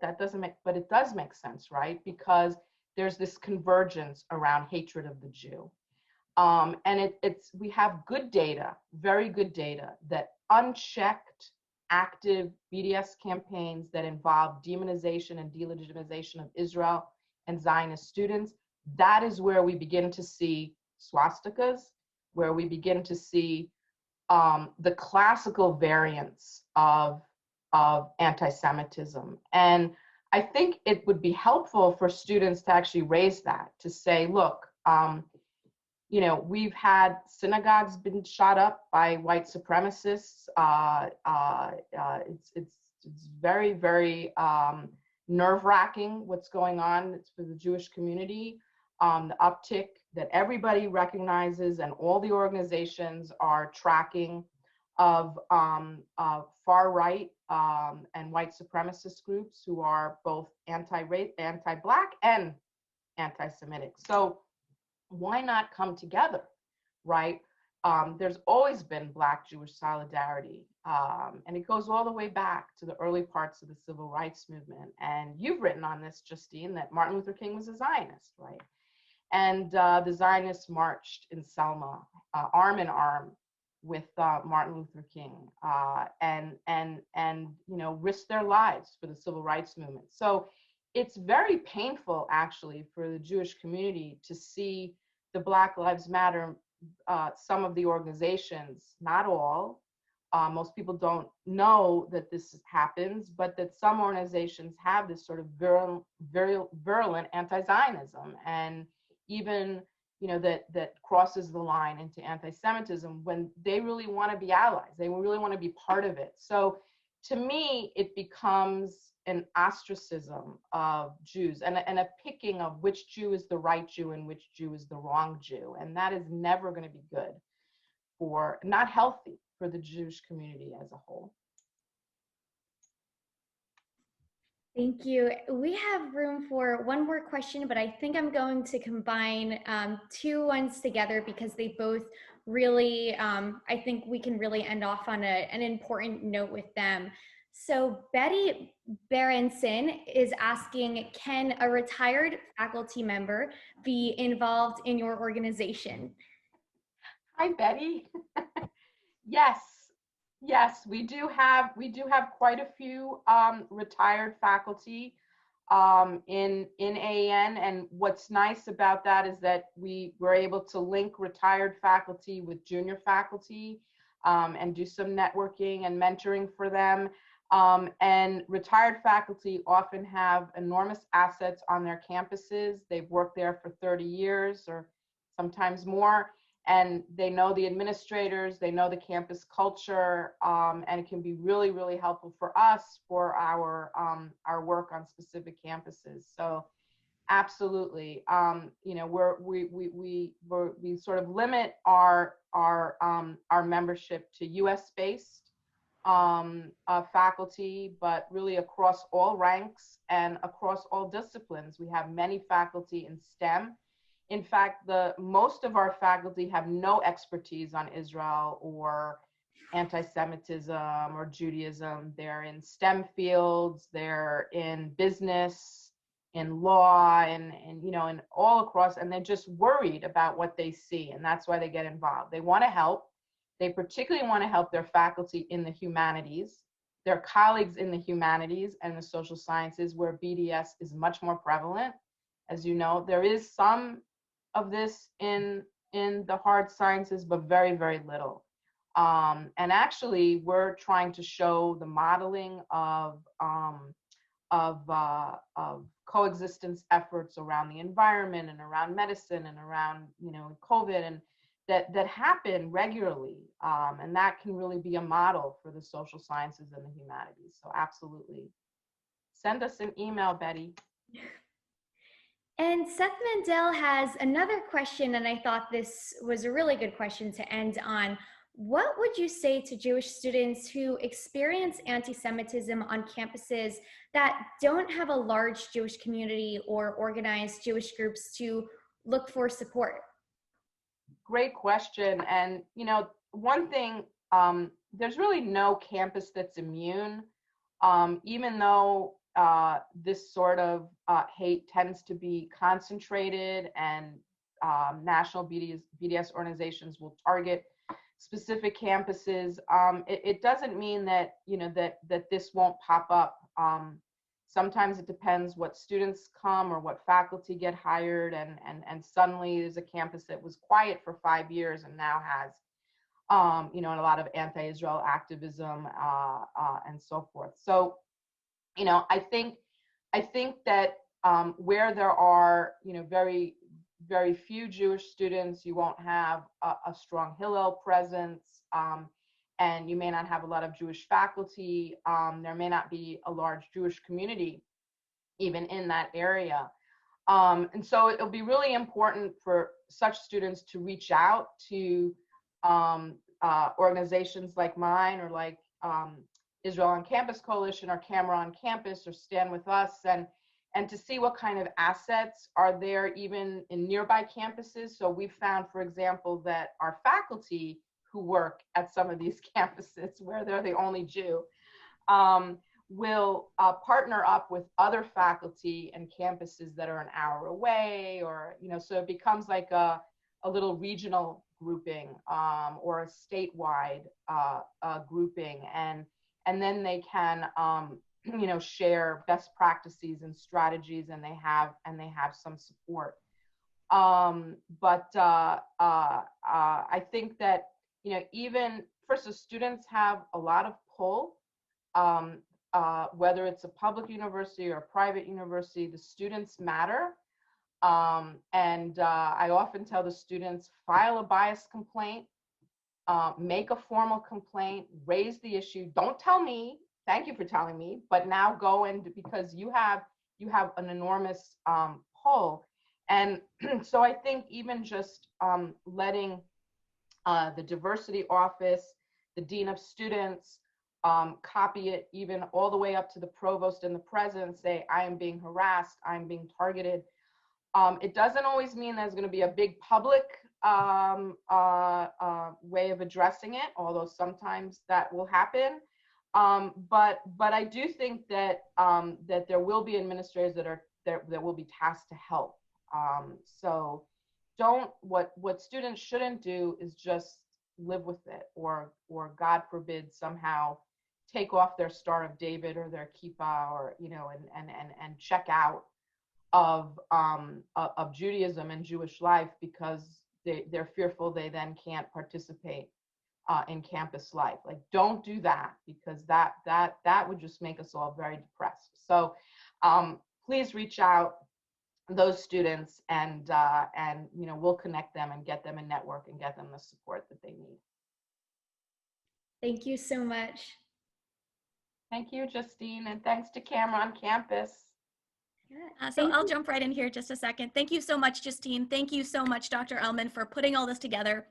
that doesn't make, but it does make sense, right? Because there's this convergence around hatred of the Jew. And we have good data, very good data, that unchecked active BDS campaigns that involve demonization and delegitimization of Israel and Zionist students, that is where we begin to see swastikas, where we begin to see the classical variants of anti-Semitism. And I think it would be helpful for students to actually raise that, to say, look, you know, we've had synagogues been shot up by white supremacists. It's very, very nerve-wracking what's going on for the Jewish community. The uptick that everybody recognizes and all the organizations are tracking of far-right and white supremacist groups who are both anti-Black and anti-Semitic. So why not come together, right? There's always been Black-Jewish solidarity, and it goes all the way back to the early parts of the civil rights movement. And you've written on this, Justine, that Martin Luther King was a Zionist, right? And the Zionists marched in Selma, arm in arm with Martin Luther King, and you know, risked their lives for the civil rights movement. So it's very painful, actually, for the Jewish community to see the Black Lives Matter, some of the organizations, not all, most people don't know that this happens, but that some organizations have this sort of virulent anti-Zionism, and even, you know, that crosses the line into anti-Semitism when they really want to be allies. They really want to be part of it. So to me, it becomes an ostracism of Jews and a picking of which Jew is the right Jew and which Jew is the wrong Jew. And that is never going to be good for, not healthy for the Jewish community as a whole. Thank you. We have room for one more question, but I think I'm going to combine two ones together because they both really, I think we can really end off on an important note with them. So Betty Berenson is asking, can a retired faculty member be involved in your organization? Hi, Betty. Yes. Yes, we do have quite a few retired faculty in AAN, and what's nice about that is that we were able to link retired faculty with junior faculty and do some networking and mentoring for them. And retired faculty often have enormous assets on their campuses. They've worked there for 30 years or sometimes more. And they know the administrators, they know the campus culture, and it can be really, really helpful for us for our work on specific campuses. So, absolutely, you know, we sort of limit our membership to U.S.-based faculty, but really across all ranks and across all disciplines. We have many faculty in STEM. In fact, most of our faculty have no expertise on Israel or anti-Semitism or Judaism. They're in STEM fields, they're in business, in law, and you know, and all across, and they're just worried about what they see, and that's why they get involved. They want to help. They particularly want to help their faculty in the humanities, their colleagues in the humanities and the social sciences, where BDS is much more prevalent. As you know, there is some of this in the hard sciences, but very, very little. And actually, we're trying to show the modeling of coexistence efforts around the environment and around medicine and around, you know, COVID, and that happen regularly. And that can really be a model for the social sciences and the humanities. So absolutely. Send us an email, Betty. And Seth Mandel has another question, and I thought this was a really good question to end on. What would you say to Jewish students who experience anti-Semitism on campuses that don't have a large Jewish community or organized Jewish groups to look for support? Great question. And, you know, one thing, there's really no campus that's immune, even though this sort of hate tends to be concentrated, and national BDS organizations will target specific campuses. It doesn't mean that, you know, that this won't pop up Sometimes it depends what students come or what faculty get hired, and suddenly there's a campus that was quiet for 5 years and now has, you know, a lot of anti-Israel activism and so forth. So, you know, I think that where there are, you know, very few Jewish students, you won't have a strong Hillel presence, and you may not have a lot of Jewish faculty. There may not be a large Jewish community even in that area. And so it'll be really important for such students to reach out to organizations like mine, or like Israel on Campus Coalition, or Camera on Campus, or Stand With Us, and to see what kind of assets are there even in nearby campuses. So we've found, for example, that our faculty who work at some of these campuses where they're the only Jew will partner up with other faculty and campuses that are an hour away, or, you know, so it becomes like a little regional grouping or a statewide grouping, and then they can you know, share best practices and strategies, and they have some support. But I think that, you know, even first, the students have a lot of pull, whether it's a public university or a private university, the students matter. And I often tell the students, file a bias complaint, make a formal complaint, raise the issue. Don't tell me, thank you for telling me, but now go, and because you have an enormous pull. And so I think even just letting the diversity office, the dean of students, copy it even all the way up to the provost and the president, say, I am being harassed, I'm being targeted. It doesn't always mean there's going to be a big public way of addressing it, although sometimes that will happen. But I do think that that there will be administrators that will be tasked to help. So what students shouldn't do is just live with it, or God forbid somehow take off their Star of David or their kippah, or, you know, and check out of Judaism and Jewish life because they're fearful they then can't participate in campus life. Like, don't do that, because that would just make us all very depressed. So please reach out those students, and you know, we'll connect them and get them a network and get them the support that they need. Thank you so much. Thank you, Justine, and thanks to Camera on Campus. So I'll jump right in here just a second. Thank you so much, Justine. Thank you so much, Dr. Elman, for putting all this together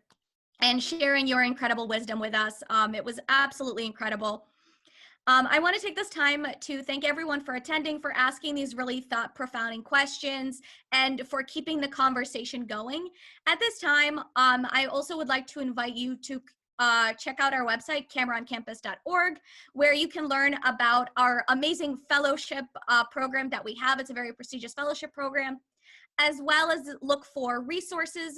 and sharing your incredible wisdom with us. It was absolutely incredible. I want to take this time to thank everyone for attending, for asking these really thought-profounding questions, and for keeping the conversation going. At this time, I also would like to invite you to check out our website, cameroncampus.org, where you can learn about our amazing fellowship program that we have. It's a very prestigious fellowship program, as well as look for resources